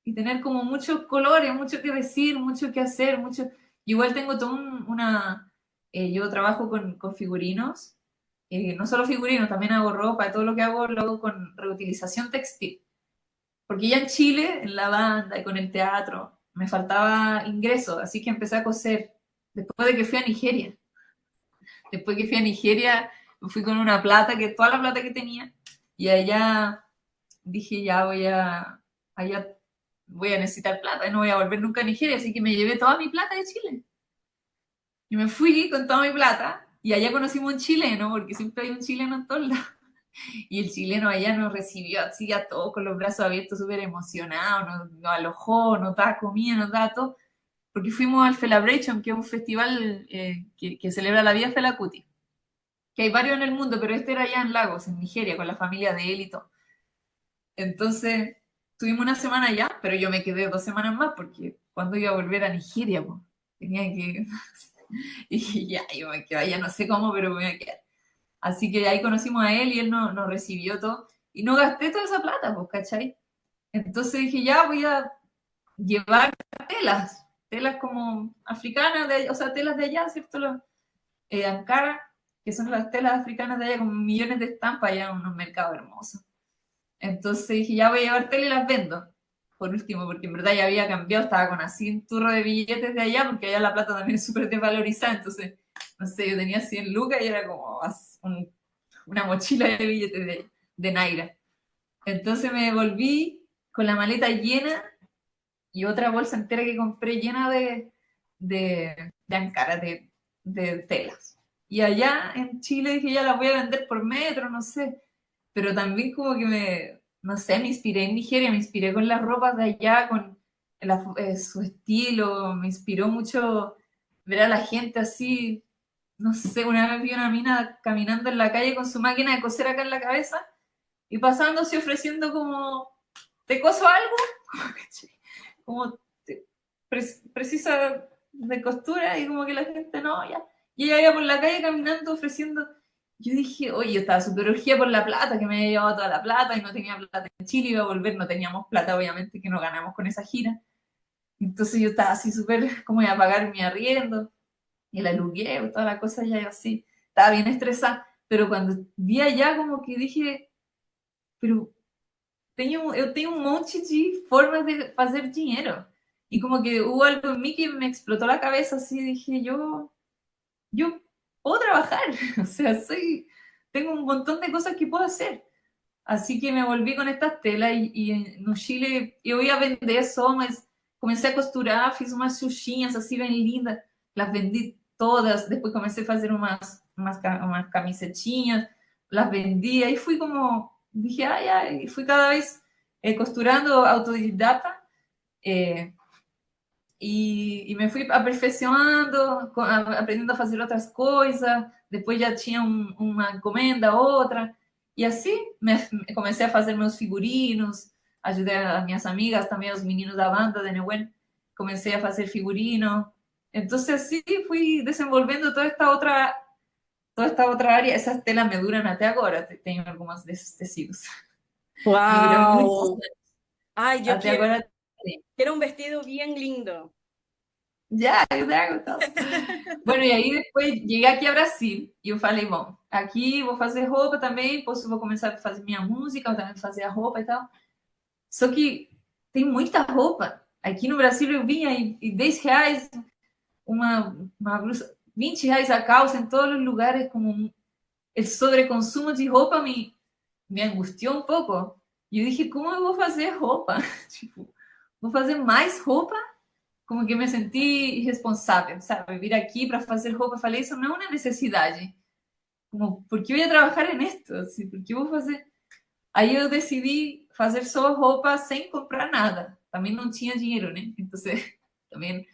y tener como muchos colores, mucho que decir, mucho que hacer, mucho... Igual tengo todo yo trabajo con figurinos, no solo figurinos, también hago ropa, todo lo que hago lo hago con reutilización textil. Porque ya en Chile, en la banda y con el teatro, me faltaba ingreso, así que empecé a coser después de que fui a Nigeria. Después que fui a Nigeria, fui con una plata, que toda la plata que tenía, y allá dije, ya allá voy a necesitar plata, y no voy a volver nunca a Nigeria, así que me llevé toda mi plata de Chile. Y me fui con toda mi plata, y allá conocimos un chileno, porque siempre hay un chileno en todos lados. Y el chileno allá nos recibió así a todos con los brazos abiertos, súper emocionado, nos alojó, nos daba comida, nos daba todo, porque fuimos al Felabration, que es un festival que celebra la vida Fela Kuti, que hay varios en el mundo, pero este era allá en Lagos, en Nigeria, con la familia de él y todo. Entonces, tuvimos una semana allá, pero yo me quedé 2 semanas más, porque cuando iba a volver a Nigeria, pues, tenía que... Y ya, yo me quedé allá, no sé cómo, pero me voy a quedar. Así que ahí conocimos a él y él nos recibió todo. Y no gasté toda esa plata, pues, ¿cachai? Entonces dije, ya voy a llevar telas como africanas, o sea, telas de allá, ¿cierto? Ankara, que son las telas africanas de allá con millones de estampas allá en unos mercados hermosos. Entonces dije, ya voy a llevar tela y las vendo. Por último, porque en verdad ya había cambiado, estaba con así un turro de billetes de allá, porque allá la plata también es súper desvalorizada. Entonces, no sé, yo tenía 100 lucas y era como una mochila de billetes de Naira. Entonces me volví con la maleta llena y otra bolsa entera que compré llena de Ankara, de telas. Y allá en Chile dije, ya las voy a vender por metro, no sé. Pero también como que no sé, me inspiré en Nigeria, me inspiré con las ropas de allá, con su estilo, me inspiró mucho ver a la gente así, no sé, una vez vi una mina caminando en la calle con su máquina de coser acá en la cabeza y pasándose ofreciendo como, ¿te coso algo? Como precisa de costura y como que la gente no, ya. Y ella iba por la calle caminando ofreciendo. Yo dije, oye, yo estaba súper urgida por la plata, que me había llevado toda la plata y no tenía plata en Chile, iba a volver, no teníamos plata, obviamente, que no ganamos con esa gira. Entonces yo estaba así súper, como iba a pagar mi arriendo y el alugueo, toda la cosa, ya yo así, estaba bien estresada. Pero cuando vi allá, como que dije, pero eu tenho um monte de formas de fazer dinheiro. Y como que hubo algo en mí que me explotó la cabeza, así dije, yo puedo trabajar, o sea, tengo un montón de cosas que puedo hacer. Así que me volví con estas telas y en Chile eu ia vender só, mas comecei a costurar, fiz umas xuxinhas assim bem lindas, las vendí todas, después comencé a fazer umas camisetinhas, las vendí, ahí fui como, dije, ay, ay, fui cada vez costurando autodidata, eh, y me fui aperfeiçoando, aprendendo a fazer outras coisas, depois já tinha uma encomenda, outra, e assim comecei a fazer meus figurinos, ajudei as minhas amigas, também os meninos da banda de Neuquén, comecei a fazer figurino, então assim fui desenvolvendo toda esta outra área, essas telas me duram até agora, tenho algumas desses tecidos, me duram muitos ¡Wow! anos, Ay, yo até quiero, agora. quiero un vestido bien lindo. Ya, eu trago tal. Bueno, e aí depois cheguei aqui a Brasil e eu falei, bom, aqui vou fazer roupa também, vou começar a fazer minha música, vou também fazer a roupa e tal. Só que tem muita roupa. Aqui no Brasil eu vinha e R$ 10 uma blusa, R$ 20 a calça em todos os lugares, como o sobreconsumo de roupa me angustiou um pouco. E eu dije, como eu vou fazer roupa? Tipo, vou fazer mais roupa como que me senti responsável, sabe? Vir aqui para fazer roupa, falei, isso não é uma necessidade. Como, por que eu ia trabalhar nisto? Assim, por que eu vou fazer? Aí eu decidi fazer só roupa sem comprar nada. Também não tinha dinheiro, né? Então, também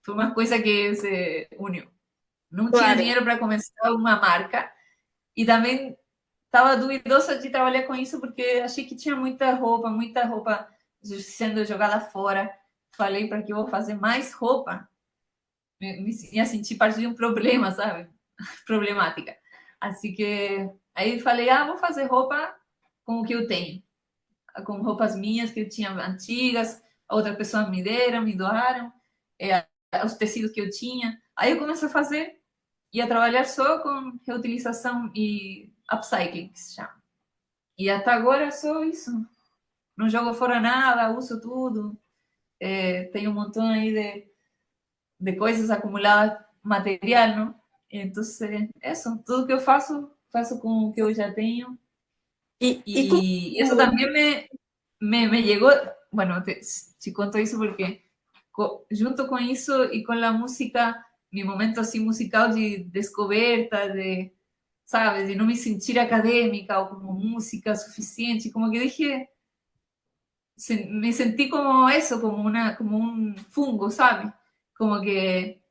foi uma coisa que se uniu. Não tinha Claro. dinheiro para começar uma marca e também estava duvidosa de trabalhar com isso porque achei que tinha muita roupa sendo jogada fora. Falei, para que eu vou fazer mais roupa? Me ia sentir parte de um problema, sabe? Problemática. Assim que aí falei, ah, vou fazer roupa com o que eu tenho, com roupas minhas que eu tinha antigas, outras pessoas me deram, me doaram, os tecidos que eu tinha. Aí eu comecei a fazer e a trabalhar só com reutilização e upcycling, que se chama. E até agora é só isso. Não jogo fora nada, uso tudo. Tenho um montão aí de coisas acumuladas, material, não? Então, isso, tudo que eu faço, faço com o que eu já tenho. E com Y eso también me llegó, bueno, te conto eso porque junto con eso y con la música, mi momento así musical de descoberta, de, sabes, de no me sentir académica o como música suficiente, como que dije, me sentí como eso, como un fungo, ¿sabes? Como que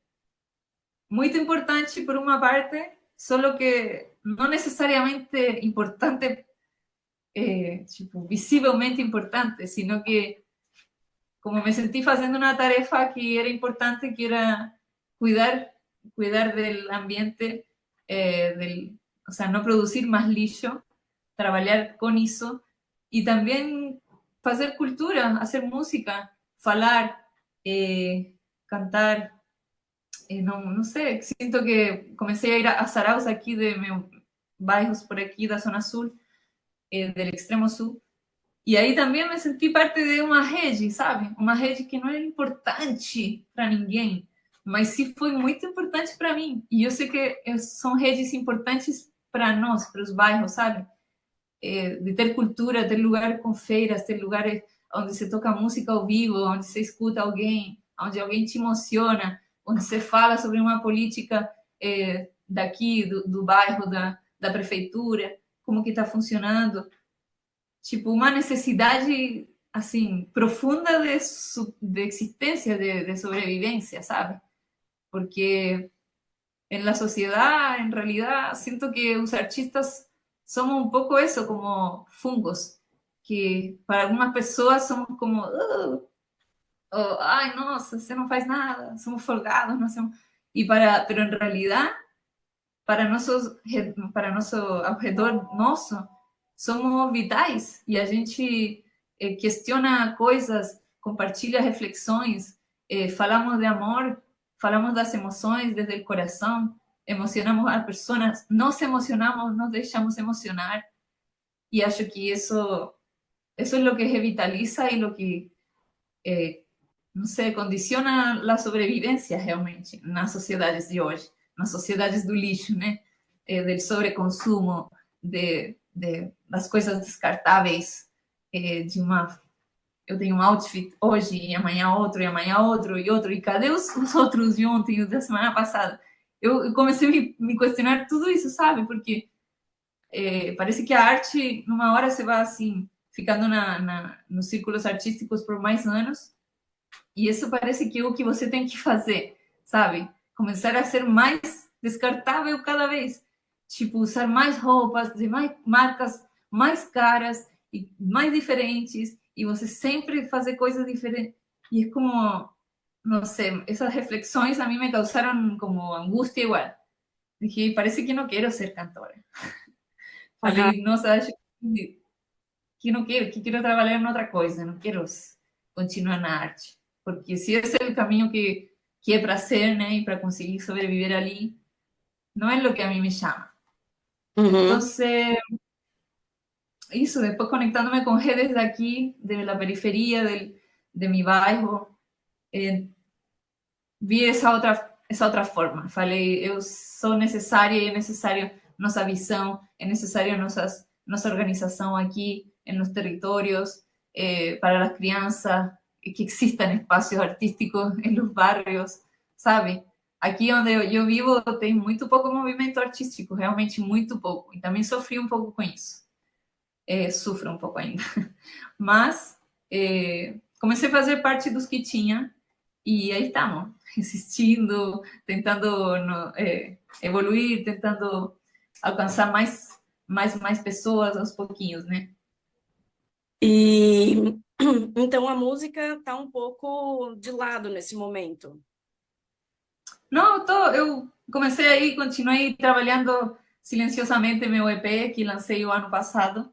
muy importante por una parte, solo que no necesariamente importante tipo, visivelmente importante, sino que como me sentí haciendo una tarea que era importante, que era cuidar, cuidar del ambiente, o sea, no producir más lixo, trabajar con eso y también hacer cultura, hacer música, falar, cantar, no sé, siento que comencé a ir a saraus aquí de bairros por aquí, da zona sur, del extremo sur, e aí também me senti parte de uma rede, sabe? Uma rede que não é importante para ninguém, mas sim foi muito importante para mim. E eu sei que são redes importantes para nós, para os bairros, sabe? De ter cultura, ter lugar com feiras, ter lugares onde se toca música ao vivo, onde se escuta alguém, onde alguém te emociona, onde se fala sobre uma política daqui, do bairro, da prefeitura, como que está funcionando. Tipo, uma necessidade, assim, profunda de existência, de sobrevivência, sabe? Porque en la sociedad, en realidad, siento que los artistas somos un poco eso, como fungos, que para algunas personas somos como, ay, no, você não faz nada, somos folgados, no hacemos... Y pero en realidad, para nosso ao redor nosso, somos vitais e a gente questiona coisas, compartilha reflexões, falamos de amor, falamos das emoções desde o coração, emocionamos a pessoas, nos emocionamos, nos deixamos emocionar e acho que isso é o que revitaliza e o que não sei, condiciona a sobrevivência realmente nas sociedades de hoje, nas sociedades do lixo, né? Del sobreconsumo, das coisas descartáveis, de uma... Eu tenho um outfit hoje, e amanhã outro, e amanhã outro, e outro, e cadê os outros de ontem, os da semana passada? Eu comecei a me questionar tudo isso, sabe? Porque parece que a arte, numa hora, você vai assim, ficando nos círculos artísticos por mais anos, e isso parece que é o que você tem que fazer, sabe? Começar a ser mais descartável cada vez. Tipo, usar mais roupas de mais marcas mais caras e mais diferentes. E você sempre fazer coisas diferentes. E é como, não sei, essas reflexões a mim me causaram como angústia igual. Dije, parece que não quero ser cantora. Aham. Falei, nossa, acho que não quero, que quero trabalhar em outra coisa, não quero continuar na arte. Porque se esse é o caminho que é para ser, né, e para conseguir sobreviver ali, não é o que a mim me chama. Então, Uhum. isso, depois conectándome com redes daqui, de la periferia, de mi bairro, vi essa outra forma. Falei, eu sou necessária e é necessário nossa visão, é necessário nossa organização aqui, nos territórios, para as crianças, que existan espacios artísticos en los barrios, sabe? Aqui onde eu vivo tem muito pouco movimento artístico, realmente muito pouco. E também sofri um pouco com isso. Sofro um pouco ainda. Mas comecei a fazer parte dos que tinha e aí estamos, insistindo, tentando evoluir, tentando alcançar mais pessoas aos pouquinhos, né? E então a música está um pouco de lado nesse momento. Não, eu comecei aí, continuei trabalhando silenciosamente meu EP que lancei o ano passado,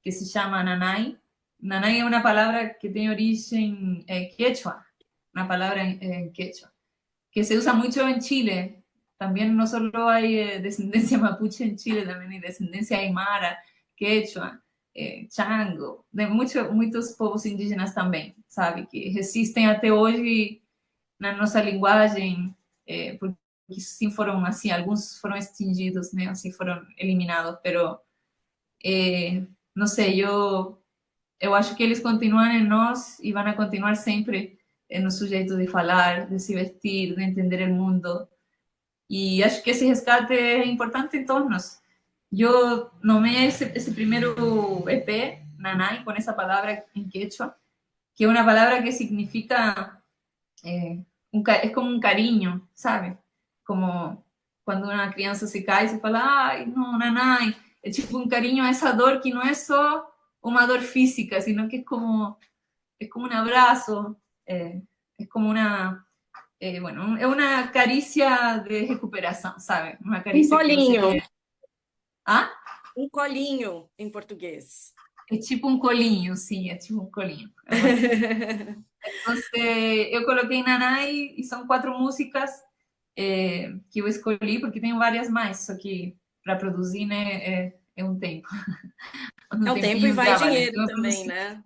que se chama Nanay. Nanay é uma palavra que tem origem quechua, uma palavra em quechua, que se usa mucho en Chile. También no solo hay descendencia mapuche en Chile, también hay descendencia aymara, quechua, chango, de muitos povos indígenas também, sabe? Que resistem até hoje na nossa linguagem, porque sim foram assim, alguns foram extinguidos, né? Assim foram eliminados, pero não sei, eu acho que eles continuam em nós e vão continuar sempre no sujeito de falar, de se vestir, de entender o mundo. Y acho que ese rescate es importante en todos nós. Yo nomé ese primero EP, Nanay, con esa palabra en quechua, que es una palabra que significa, es como un cariño, ¿sabe? Como cuando una crianza se cae, se fala, ay, no, Nanay. Es tipo un cariño a esa dor que no es solo una dor física, sino que es como un abrazo, es como una bueno, é uma carícia de recuperação, sabe? Uma Um carícia que você colinho, quer. Ah? um colinho em português. É tipo um colinho, sim, é tipo um colinho. Algo assim. Então, eu coloquei Nanai e são 4 músicas que eu escolhi, porque tenho várias mais, só que para produzir, né, é um tempo. É Um o tempo e tempinho vai trabalho. dinheiro Então, eu também, produzi. né?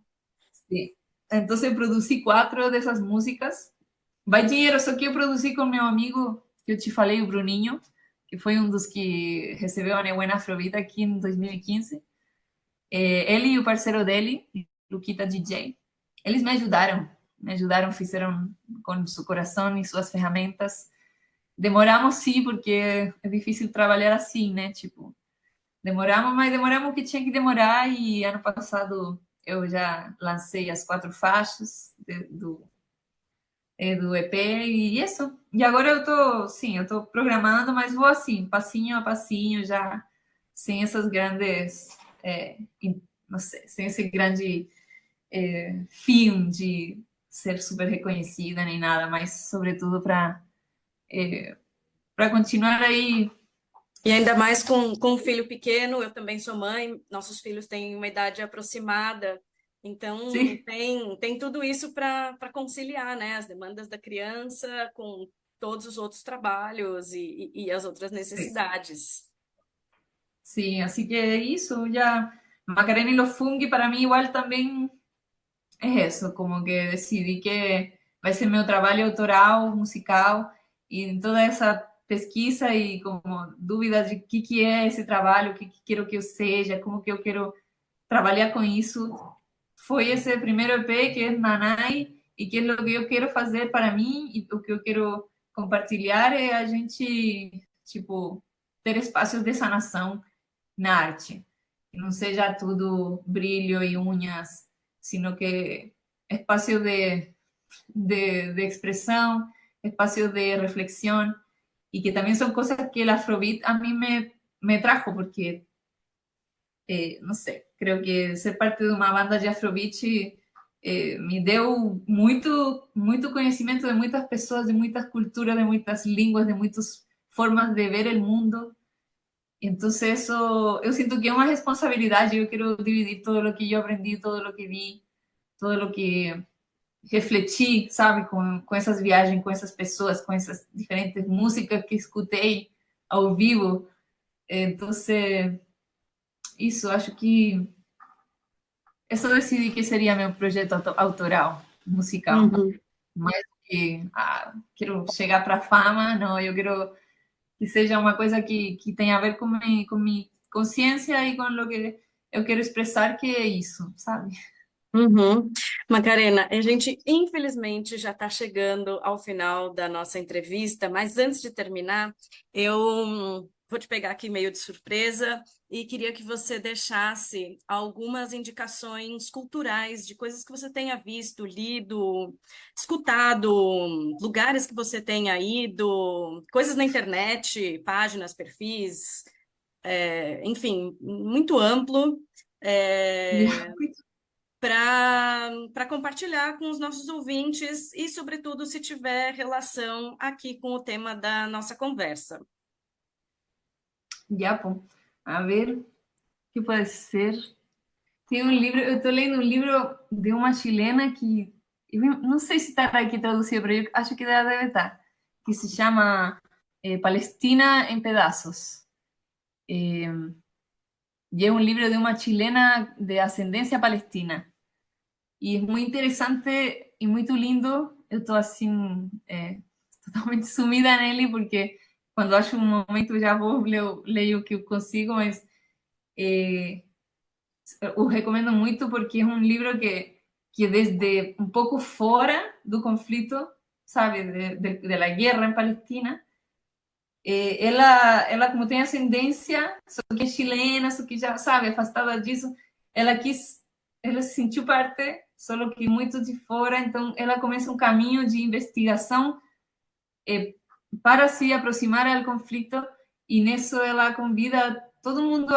Sim. Então, eu produzi 4 dessas músicas. Vai dinheiro, só que eu produzi com meu amigo, que eu te falei, o Bruninho, que foi um dos que recebeu a Nebuena Afrobeat aqui em 2015. Ele e o parceiro dele, Luquita DJ, eles me ajudaram, fizeram com seu coração e suas ferramentas. Demoramos sim, porque é difícil trabalhar assim, né? Tipo, demoramos, mas demoramos o que tinha que demorar e ano passado eu já lancei as 4 faixas do EP e isso. E agora eu tô programando, mas vou assim, passinho a passinho, já sem essas grandes, não sei, sem esse grande fim de ser super reconhecida nem nada, mas sobretudo para continuar aí. E ainda mais com um filho pequeno, eu também sou mãe, nossos filhos têm uma idade aproximada, então Sim, tem tudo isso para conciliar, né? As demandas da criança com todos os outros trabalhos e as outras sim, necessidades. sim, assim que é isso, já Macarena e los Fungi para mim igual também é isso, como que decidi que vai ser meu trabalho autoral, musical, e em toda essa pesquisa e como dúvida de que é esse trabalho, que quero que eu seja, como que eu quero trabalhar com isso, foi esse primeiro EP que é Nanai, e que é o que eu quero fazer para mim, e o que eu quero compartilhar é a gente, tipo, ter espaços de sanação na arte. Que não seja tudo brilho e unhas, sino que espaço de expressão, espaço de reflexão, e que também são coisas que o Afrobeat a mim me trajo, porque, não sei, creio que ser parte de uma banda de Afrobeat me deu muito conhecimento de muitas pessoas, de muitas culturas, de muitas línguas, de muitas formas de ver o mundo. Entonces eso, yo siento que es una responsabilidad, yo quiero dividir todo lo que yo aprendí, todo lo que vi, todo lo que refleti, sabe, com essas viagens, com essas pessoas, com essas diferentes músicas que escutei ao vivo. Então, isso, acho que eu decidi que seria meu projeto autoral, musical. Uhum. Mais do que, quero chegar para a fama, não, eu quero que seja uma coisa que tenha a ver com minha consciência e com o que eu quero expressar, que é isso, sabe? Uhum. Macarena, a gente infelizmente já está chegando ao final da nossa entrevista, mas antes de terminar, eu vou te pegar aqui meio de surpresa e queria que você deixasse algumas indicações culturais de coisas que você tenha visto, lido, escutado, lugares que você tenha ido, coisas na internet, páginas, perfis, enfim, muito amplo. Ya. Para compartilhar com os nossos ouvintes e, sobretudo, se tiver relação aqui com o tema da nossa conversa. Ya, po. A ver, ¿qué puede ser? Tem um livro, eu estou lendo um livro de uma chilena que, eu não sei se está aqui traduzido, pero eu acho que deve estar, que se chama Palestina em Pedaços. Eh, y es un libro de una chilena de ascendencia palestina. Y es muy interesante y muy lindo. Yo estoy así totalmente sumida en él porque cuando hay un momento ya vos leo que consigo, mas os recomendo muito porque es un libro que desde un poco fuera del conflicto, sabe, de la guerra en Palestina, ela, como tem ascendência, só que é chilena, só que já, sabe, afastada disso, ela se sentiu parte, só que muito de fora, então ela começa um caminho de investigação eh, para se aproximar ao conflito, e nisso ela convida todo mundo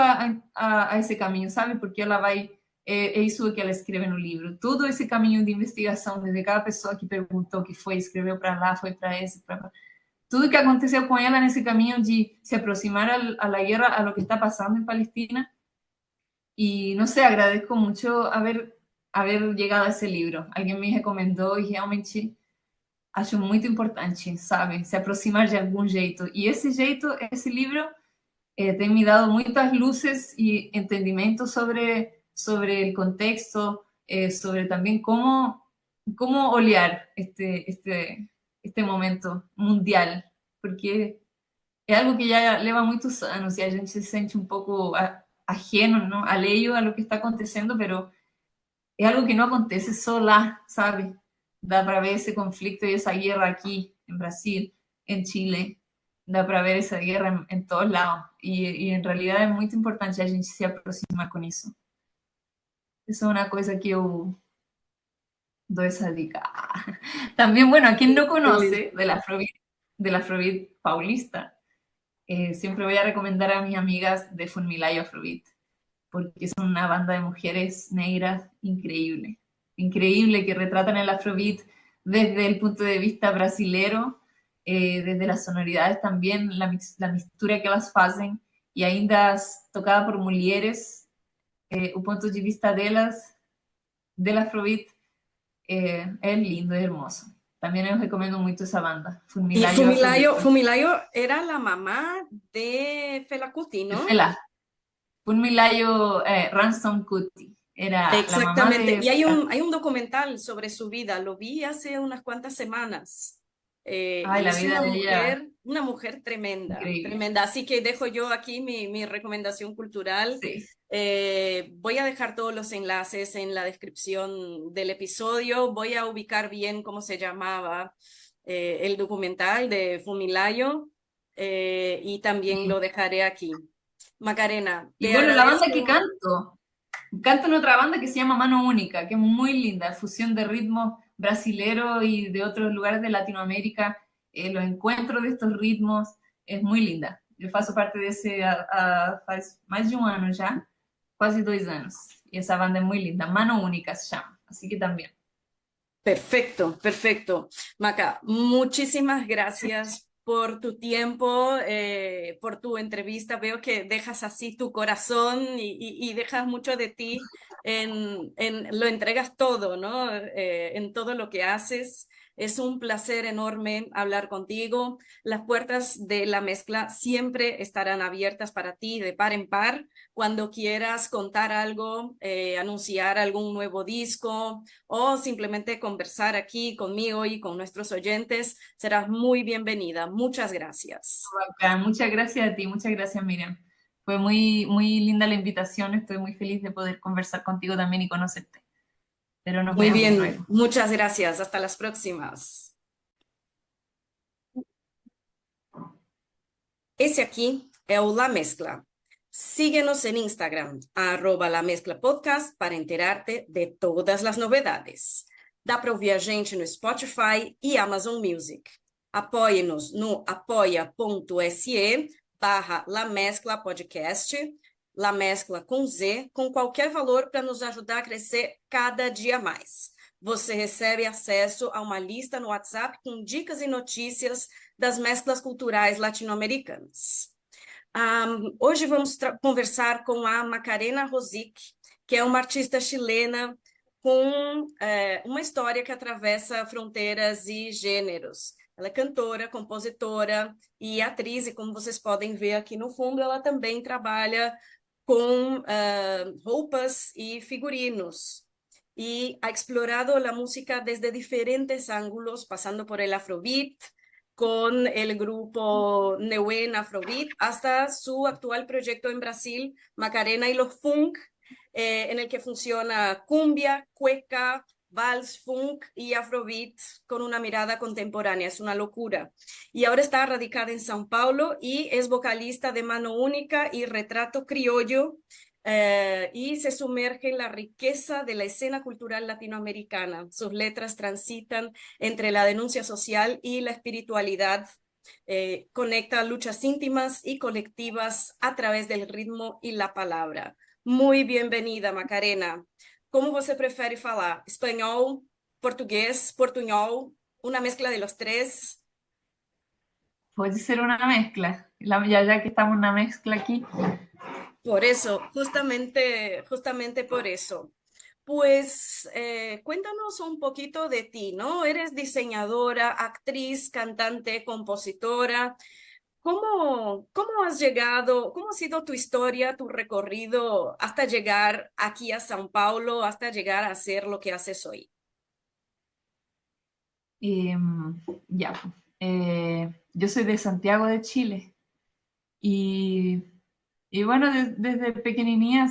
a esse caminho, sabe? Porque ela vai, é isso que ela escreve no livro, todo esse caminho de investigação, desde cada pessoa que perguntou, que foi, escreveu para lá, foi para esse, para tudo que aconteceu com ela nesse caminho de se aproximar a la guerra, a lo que está pasando en Palestina. Y no sé, agradezco mucho haber llegado a ese libro. Alguien me recomendou e realmente acho muito importante, sabe? Se aproximar de algum jeito. E esse jeito, esse livro, tem me dado muitas luzes e entendimento sobre o contexto, sobre também como olhar este momento mundial, porque é algo que já leva muitos anos e a gente se sente um pouco ajeno, ¿no? Alheio a lo que está acontecendo, pero é algo que não acontece só lá, sabe? Dá para ver esse conflito e essa guerra aqui em Brasil, em Chile, dá para ver essa guerra em todos lados e em realidade é muito importante a gente se aproximar com isso. Isso é uma coisa que eu dou esa dica. También, bueno, a quien no conoce del Afrobeat paulista, siempre voy a recomendar a mis amigas de Funmilayo Afrobeat, porque son una banda de mujeres negras increíble, increíble, que retratan el Afrobeat desde el punto de vista brasilero, desde las sonoridades también, la mistura que las hacen, y ainda tocada por mujeres, o punto de vista delas, del Afrobeat, es lindo, es hermoso. También les recomiendo mucho esa banda, Y Funmilayo Afrobeat. Fumilayo era la mamá de Fela Kuti, De ¿no? Fela, Funmilayo Ransom Kuti, era la mamá Exactamente. de Y Fela. hay un documental sobre su vida, lo vi hace unas cuantas semanas. Ay, Y la es vida de ella, una mujer tremenda, increíble. tremenda. Así que dejo yo aquí mi recomendación cultural. Sí. Voy a dejar todos los enlaces en la descripción del episodio. Voy a ubicar bien cómo se llamaba el documental de Fumilayo y también lo dejaré aquí. Macarena, Y te bueno, la banda que agradezco. canto en otra banda que se llama Mano Única, que es muy linda, fusión de ritmos brasilero y de otros lugares de Latinoamérica, los encuentros de estos ritmos, es muy linda. Eu faço parte desse faz mais de um ano já, quase 2 anos. E essa banda é muito linda, Mano Única se chama, assim que também. Perfecto, perfecto. Maca, muchísimas gracias por tu tiempo, por tu entrevista. Veo que dejas así tu corazón y dejas mucho de ti lo entregas todo, ¿no? En todo lo que haces. Es un placer enorme hablar contigo. Las puertas de la mezcla siempre estarán abiertas para ti de par en par. Cuando quieras contar algo, anunciar algún nuevo disco o simplemente conversar aquí conmigo y con nuestros oyentes, serás muy bienvenida. Muchas gracias. Bacán. Muchas gracias a ti, muchas gracias Miriam. Fue muy linda la invitación, estoy muy feliz de poder conversar contigo también y conocerte. pero nos Muy vemos bien, luego. muchas gracias. Hasta las próximas. Esse aqui é o La Mezcla. Síguenos en Instagram, @lamezclapodcast, para enterarte de todas as novidades. Dá para ouvir a gente no Spotify e Amazon Music. Apoie-nos no apoia.se/La Mescla Podcast, La Mescla com Z, com qualquer valor para nos ajudar a crescer cada dia mais. Você recebe acesso a uma lista no WhatsApp com dicas e notícias das mesclas culturais latino-americanas. Hoje vamos conversar com a Macarena Rosic, que é uma artista chilena com uma história que atravessa fronteiras e gêneros. Ela é cantora, compositora e atriz, e como vocês podem ver aqui no fundo, ela também trabalha com roupas e figurinos. Y ha explorado la música desde diferentes ángulos, pasando por el Afrobeat, con el grupo Neuen Afrobeat, hasta su actual proyecto en Brasil, Macarena y los Funk, en el que funciona cumbia, cueca, vals, funk y afrobeat con una mirada contemporánea. Es una locura. Y ahora está radicada en São Paulo y es vocalista de Mano Única y Retrato Criollo, y se sumerge en la riqueza de la escena cultural latinoamericana. Sus letras transitan entre la denuncia social y la espiritualidad. Conecta luchas íntimas y colectivas a través del ritmo y la palabra. Muy bienvenida, Macarena. Como você prefere falar? Espanhol, português, portunhol, una mezcla de los tres? Puede ser una mezcla, ya que estamos en una mezcla aquí. Por eso, justamente por eso. Pues cuéntanos un poquito de ti, ¿no? Eres diseñadora, actriz, cantante, compositora. ¿Cómo has llegado, cómo ha sido tu historia, tu recorrido hasta llegar aquí a São Paulo, hasta llegar a hacer lo que haces hoy? Ya, yo soy de Santiago de Chile y, y bueno, desde pequenininha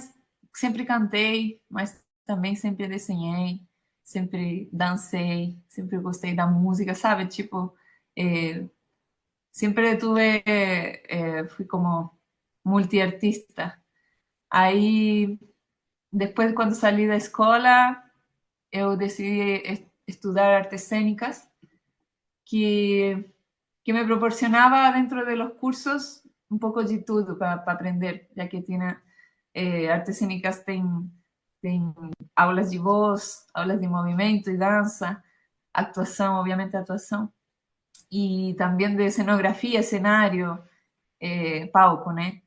sempre cantei, mas também sempre desenhei, sempre dancei, sempre gostei da música, sabe? Tipo, siempre tuve, fui como multiartista. Aí, depois, quando saí da escola, eu decidi estudar artes cênicas, que me proporcionaba dentro de los cursos un poco de todo para aprender, ya que tiene artes escénicas, tem aulas de voz, aulas de movimento e dança, actuação, obviamente actuação, e também de cenografia, cenário, palco, né?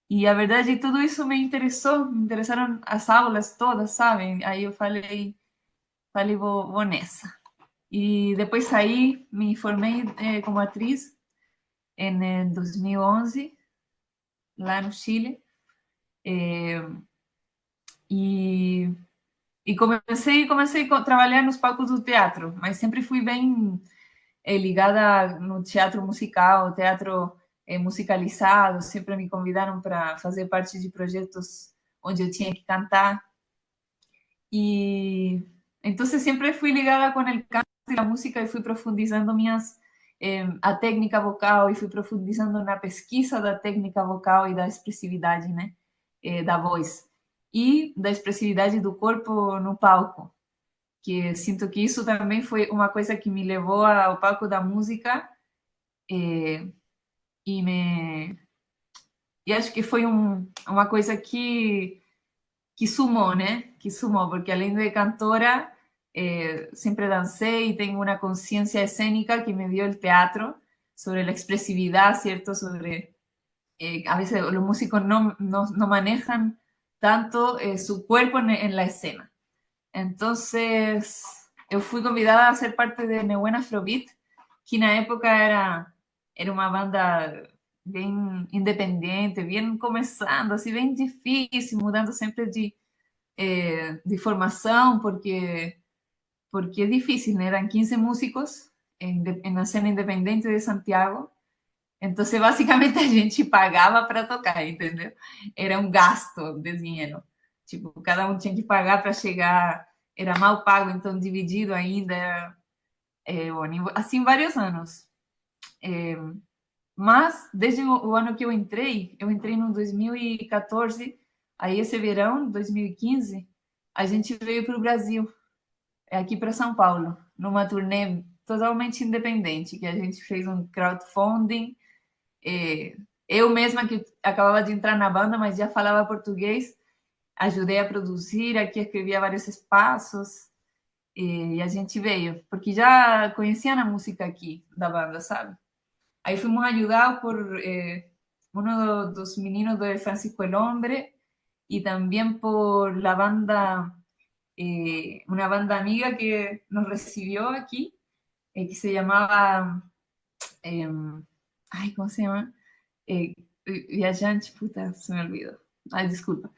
E a verdade, tudo isso me interessou, me interessaram as aulas todas, sabe? Aí eu falei vou nessa. Y después ahí me formé como actriz en el 2011, lá no Chile. E, comecei a trabalhar nos palcos do teatro, mas sempre fui bem ligada no teatro musical, teatro musicalizado. Sempre me convidaram para fazer parte de projetos onde eu tinha que cantar. E então sempre fui ligada com o canto e a música e fui profundizando a técnica vocal e fui profundizando na pesquisa da técnica vocal e da expressividade, né, da voz e da expressividade do corpo no palco, que sinto que isso também foi uma coisa que me levou ao palco da música, e me e acho que foi uma coisa que sumou, né? Que sumou, porque além de cantora, sempre dancei e tenho uma consciência escénica que me dio el teatro sobre a expressividade, ¿cierto? Sobre, a veces los músicos no manejan tanto su cuerpo en la escena. Entonces, eu fui convidada a ser parte de Neuen Afrobeat, que na época era uma banda bem independente, bem começando, assim, bem difícil, mudando sempre de formação, porque é difícil, né? Eram 15 músicos na cena independente de Santiago, então basicamente a gente pagava para tocar, entendeu? Era um gasto de dinheiro. Tipo, cada um tinha que pagar para chegar era mal pago, então dividido ainda, bom, assim vários anos. É, mas desde o ano que eu entrei no 2014, aí esse verão, 2015, a gente veio para o Brasil, aqui para São Paulo, numa turnê totalmente independente, que a gente fez um crowdfunding. É, eu mesma que acabava de entrar na banda, mas já falava português, ajudei a produzir, aqui escrevia vários espaços, e a gente veio, porque já conheciam a música aqui da banda, sabe? Aí fomos ajudados por uno dos meninos de Francisco el Hombre y también por la banda, una banda amiga que nos recibió aquí, que se llamaba, eh, ay, ¿cómo se llama? Eh, Viajante, puta, se me olvidó. Ay, disculpa.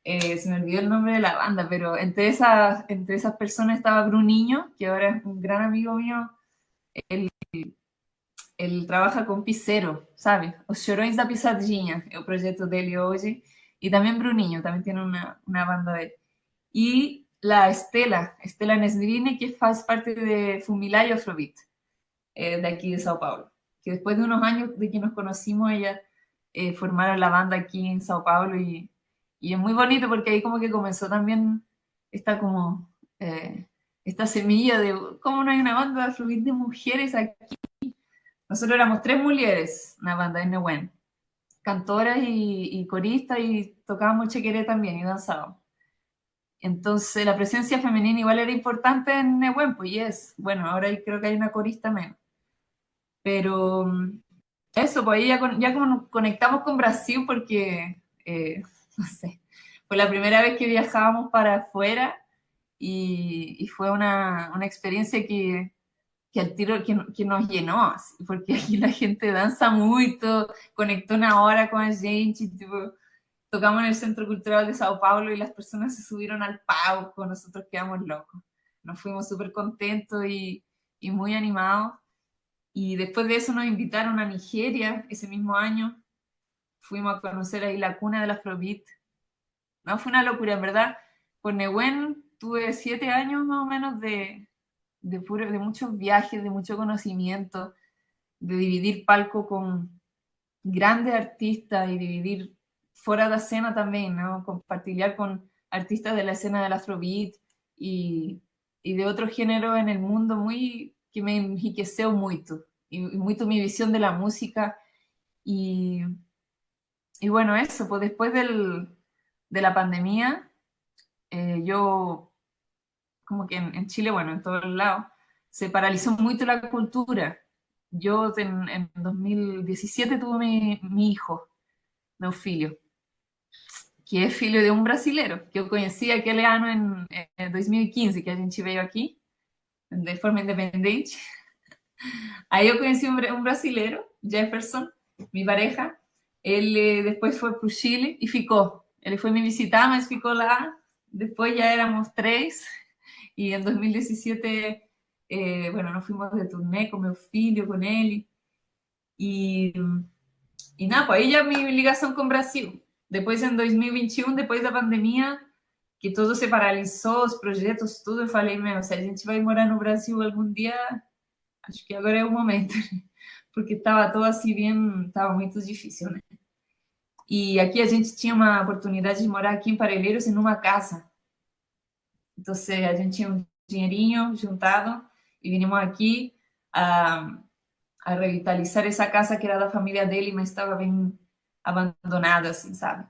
Se me olvidó el nombre de la banda, pero entre esas personas estaba Bruninho, que ahora es un gran amigo mío. Ele trabalha com Piseiro, sabe? Os Chorões da Pisadinha é o projeto dele hoje. E também Bruninho, também tem uma banda dele. E a Estela Nesrine, que faz parte de Fumilá e Afrobeat, de aqui de São Paulo. Que depois de uns anos de que nos conhecimos, ella formaron la banda aquí en Sao Paulo y es muy bonito porque ahí como que comenzó también esta como esta semilla de cómo no hay una banda de afrobeat de mujeres aquí. Nosotros éramos tres mujeres, una banda de Nehuen, cantoras y coristas y tocábamos chequeré también y danzábamos. Entonces la presencia femenina igual era importante en Nehuen, pues y es. Bueno, ahora creo que hay una corista menos. Pero eso, pues ahí ya como nos conectamos con Brasil porque, no sé, fue la primera vez que viajábamos para afuera y fue una experiencia que al tiro que nos llenó, así, porque aquí la gente danza muito, conectó una hora con a gente, tipo, tocamos en el Centro Cultural de Sao Paulo y las personas se subieron al palco, nosotros quedamos locos. Nos fuimos súper contentos y muy animados. Y después de eso nos invitaron a Nigeria ese mismo año. Fuimos a conocer ahí la cuna del Afrobeat. No, fue una locura, en verdad. Con Nehuen tuve 7 años más o menos de muchos viajes, de mucho conocimiento, de dividir palco con grandes artistas y dividir fuera de escena también, ¿no? Compartir con artistas de la escena del Afrobeat y de otro género en el mundo muy que me enriqueceu muito y muito mi visión de la música y, y bueno, eso, pues después de la pandemia, yo como que en Chile, bueno, en todos lados, se paralizó mucho la cultura. Yo en 2017 tuve mi hijo, meu filho, que é filho de um brasileiro, que eu conheci aquele ano em 2015, que a gente veio aqui, de forma independente. Aí eu conheci um brasileiro, Jefferson, mi pareja. Ele depois foi para o Chile e ficou. Ele foi me visitar, mas ficou lá. Depois já éramos três. E em 2017, bueno, nos fuimos de turnê com meu filho, com ele. E nada, pues aí já minha ligação com o Brasil. Depois, em 2021, depois da pandemia, que tudo se paralisou, os projetos, tudo, eu falei, meu, se a gente vai morar no Brasil algum dia, acho que agora é o momento. Porque estava todo assim bem, estava muito difícil, né? E aqui a gente tinha uma oportunidade de morar aqui em Parelheiros em uma casa. Então, a gente tinha um dinheirinho juntado e vinimos aqui a revitalizar essa casa que era da família dele, mas estava bem abandonada, assim, sabe?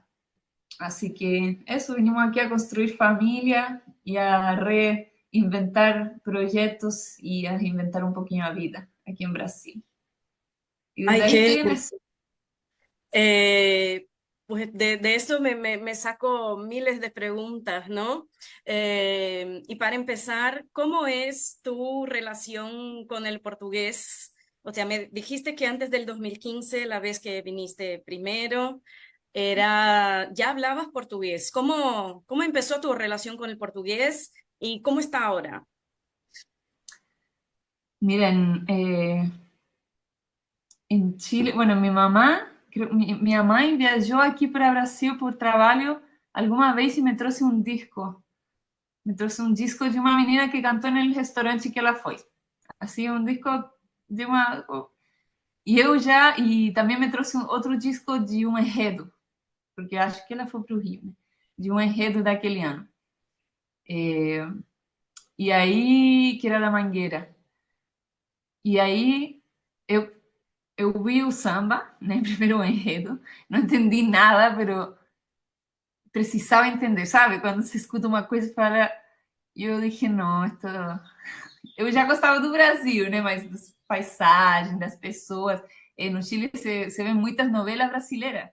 Así que eso, vinimos aquí a construir familia y a reinventar proyectos y a reinventar un poquito la vida aquí en Brasil. Y desde Ay, ahí qué... estoy en eso. Pues de eso me saco miles de preguntas, ¿no? Y para empezar, ¿cómo es tu relación con el portugués? O sea, me dijiste que antes del 2015, la vez que viniste primero, ya hablabas portugués. ¿Cómo empezó tu relación con el portugués y cómo está ahora? Miren, en Chile, bueno, mi mamá, mi mamá viajó aquí para Brasil por trabajo alguna vez y me trajo un disco me trouxe um disco de uma menina que cantou no restaurante que ela foi. Assim, um disco de uma... E também me trouxe outro disco de um enredo, porque acho que ela foi para o Rio, né? De um enredo daquele ano. E aí, que era da Mangueira. E aí, eu, eu vi o samba, né? Primeiro o enredo. Não entendi nada, mas precisava entender, sabe? Quando se escuta uma coisa e fala... E eu dije, não, esto... Eu já gostava do Brasil, né? Mas das paisagens, das pessoas. No Chile se vê muitas novelas brasileiras.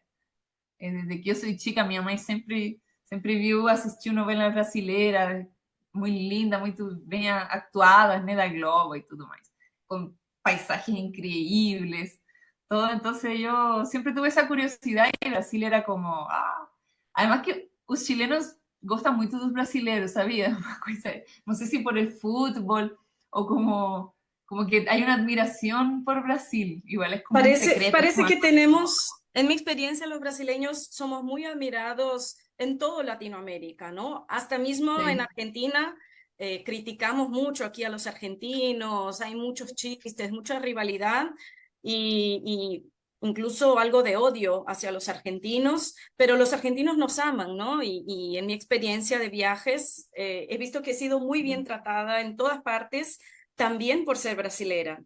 Desde que eu sou chica, minha mãe sempre viu, assistiu novela brasileira, muito linda, muito bem atuadas, né, da Globo e tudo mais, com paisagens incríveis, todo. Então eu sempre tuve essa curiosidade e Brasil era como, además que os chilenos gostam muito dos brasileiros, sabia? Uma coisa, não sei se por el fútbol ou como que hay una admiración por Brasil, igual es como un secreto. Es Parece como... que tenemos, en mi experiencia, los brasileños somos muy admirados en todo Latinoamérica, ¿no? Hasta mismo en Sí. Argentina criticamos mucho aquí a los argentinos, hay muchos chistes, mucha rivalidad y incluso algo de odio hacia los argentinos, pero los argentinos nos aman, ¿no? Y en mi experiencia de viajes he visto que he sido muy bien tratada en todas partes, también por ser brasilera.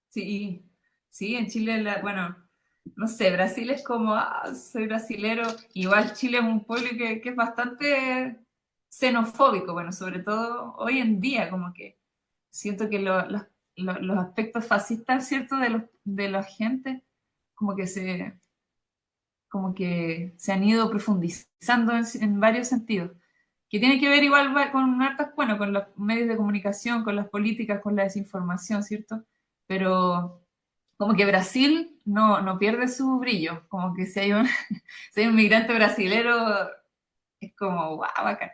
Sí, sí, en Chile, bueno, no sé, Brasil es como, soy brasilero. Igual Chile es un pueblo que es bastante xenofóbico, bueno, sobre todo hoy en día, como que siento que los aspectos fascistas, ¿cierto?, de la gente, como que se han ido profundizando en varios sentidos, que tiene que ver igual con hartas, bueno, con los medios de comunicación, con las políticas, con la desinformación, ¿cierto? Pero como que Brasil no pierde su brillo, como que si hay un, si hay un migrante brasilero, es como, wow, bacán.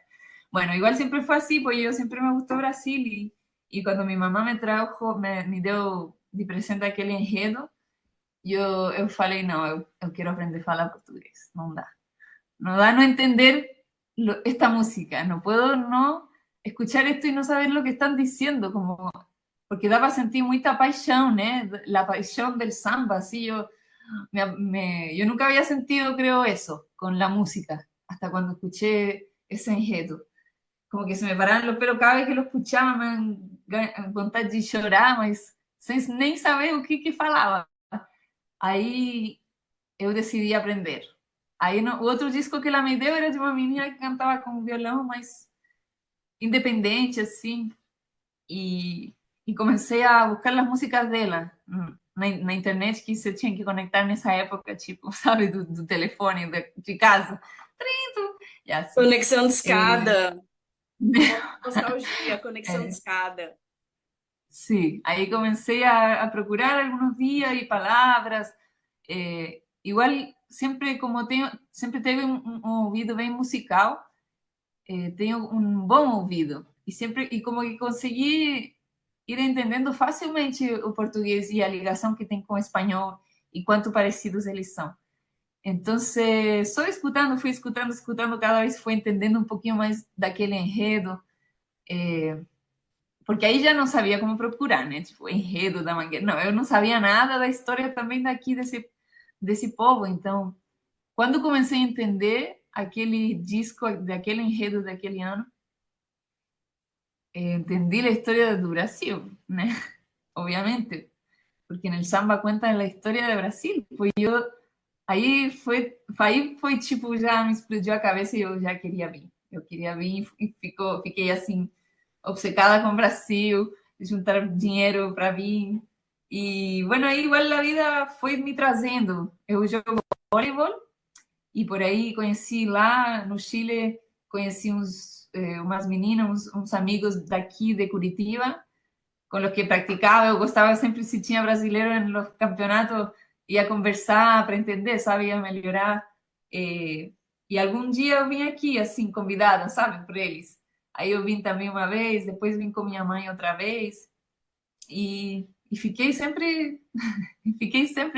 Bueno, igual siempre fue así, pues yo siempre me gustó Brasil y cuando mi mamá me dio de presente aquel enredo, eu falei, não, eu quero aprender a falar portugués, no da. No da no entender esta música, no puedo no escuchar esto y no saber lo que están diciendo, como, porque daba a sentir mucha paixão, ¿eh? La paixão del samba, así yo nunca había sentido, creo, eso con la música, hasta cuando escuché ese enredo. Como que se me paraban los pelos cada vez que lo escuchaba, me dan vontade de chorar, mas sem nem saber o que falava. Aí eu decidi aprender. Aí o outro disco que ela me deu era de uma menina que cantava com violão, mas independente, assim. E comecei a buscar as músicas dela na internet, que você tinha que conectar nessa época, tipo, sabe, do telefone, de casa. Trinto, e assim. Conexão de É, escada. Nostalgia, conexão de é, escada. sí, ahí comencé a procurar algunos días y palabras. Igual, siempre tengo un oído bien musical, tengo un buen oído. Y como que conseguí ir entendiendo fácilmente o portugués y la ligación que tem com o espanhol y cuánto parecidos eles são. Entonces, só escutando, fui escutando, escutando, cada vez fui entendendo un poquito más daquele enredo. Porque aí já não sabia como procurar, né? Tipo, enredo da Mangueira. Não, eu não sabia nada da história também daqui desse povo. Então, quando comecei a entender aquele disco, daquele enredo daquele ano, entendi a história do Brasil, né? Obviamente, porque no samba conta a história do Brasil. Aí foi tipo, já me explodiu a cabeça e eu já queria vir. Eu queria vir e fiquei assim, obcecada con Brasil, de juntar dinheiro para vir. E, bueno, aí igual a vida foi me trazendo. Eu jogo voleibol e por aí conheci lá no Chile, conheci umas meninas, uns amigos daqui de Curitiba, com os que praticava. Eu gostava sempre, se tinha brasileiro nos campeonatos, ia conversar para entender, sabe, ia melhorar. E algum dia eu vim aqui, assim, convidada, sabe, por eles. Aí eu vim também uma vez, depois vim com minha mãe outra vez. E fiquei sempre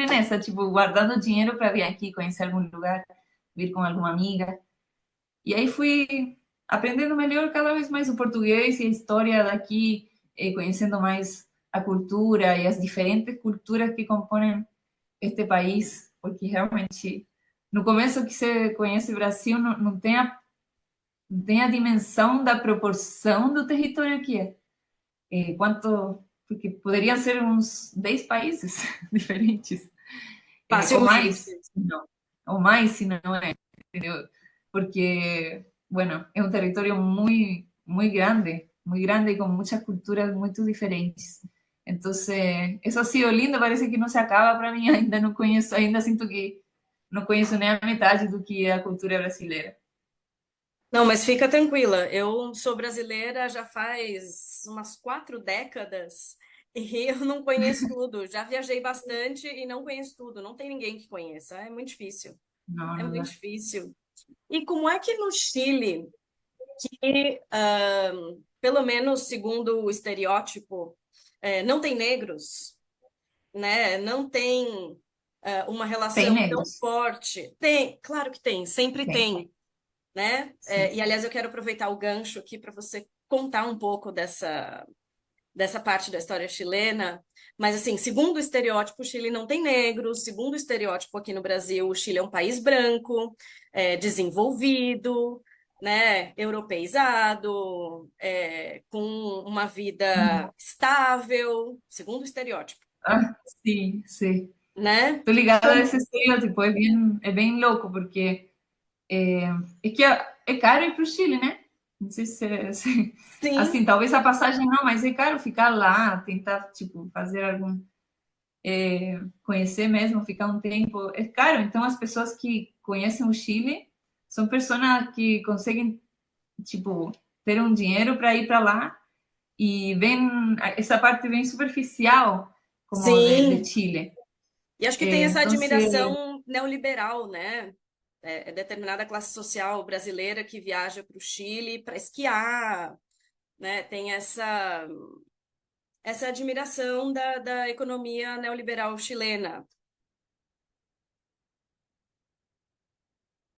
nessa, tipo, guardando dinheiro para vir aqui, conhecer algum lugar, vir com alguma amiga. E aí aprendendo melhor cada vez mais o português e a história daqui, conhecendo mais a cultura e as diferentes culturas que compõem este país, porque realmente no começo que se conhece o Brasil não tem não tem a dimensão da proporção do território que é. Quanto, porque poderiam ser uns 10 países diferentes, ou Facilmente. mais, não, ou mais, se não é, entendeu? Porque, bueno, é um território muito grande e com muitas culturas muito diferentes. Então, isso ha sido lindo, parece que não se acaba para mim, ainda não conheço, ainda sinto que não conheço nem a metade do que é a cultura brasileira. Não, mas fica tranquila, eu sou brasileira já faz umas 4 décadas e eu não conheço tudo. Já viajei bastante e não conheço tudo. Não tem ninguém que conheça. É muito difícil. Não, É não muito dá. difícil. E como é que no Chile, que, pelo menos segundo o estereótipo, não tem negros, né? Não tem uma Tem relação tão negros? forte. Tem, claro que tem, sempre Tem, tem, né? sim. E aliás, eu quero aproveitar o gancho aqui para você contar um pouco dessa parte da história chilena. Mas, assim, segundo o estereótipo, o Chile não tem negros. Segundo o estereótipo aqui no Brasil, o Chile é um país branco, desenvolvido, né? Europeizado, com uma vida estável, segundo o estereótipo, Ah, sim, sim. né? Tô ligada a esse Como... estereótipo, é bem louco, porque é que é caro ir para o Chile, né? Não sei Sim, assim, talvez a passagem não, mas é caro ficar lá, tentar, tipo, fazer algum, conhecer mesmo, ficar um tempo, é caro. Então, as pessoas que conhecem o Chile são pessoas que conseguem, tipo, ter um dinheiro para ir para lá e vem essa parte bem superficial como de sim. Chile. E acho que tem essa Então, admiração neoliberal, né? Determinada classe social brasileira que viaja para o Chile para esquiar, né? Tem essa admiração da economia neoliberal chilena.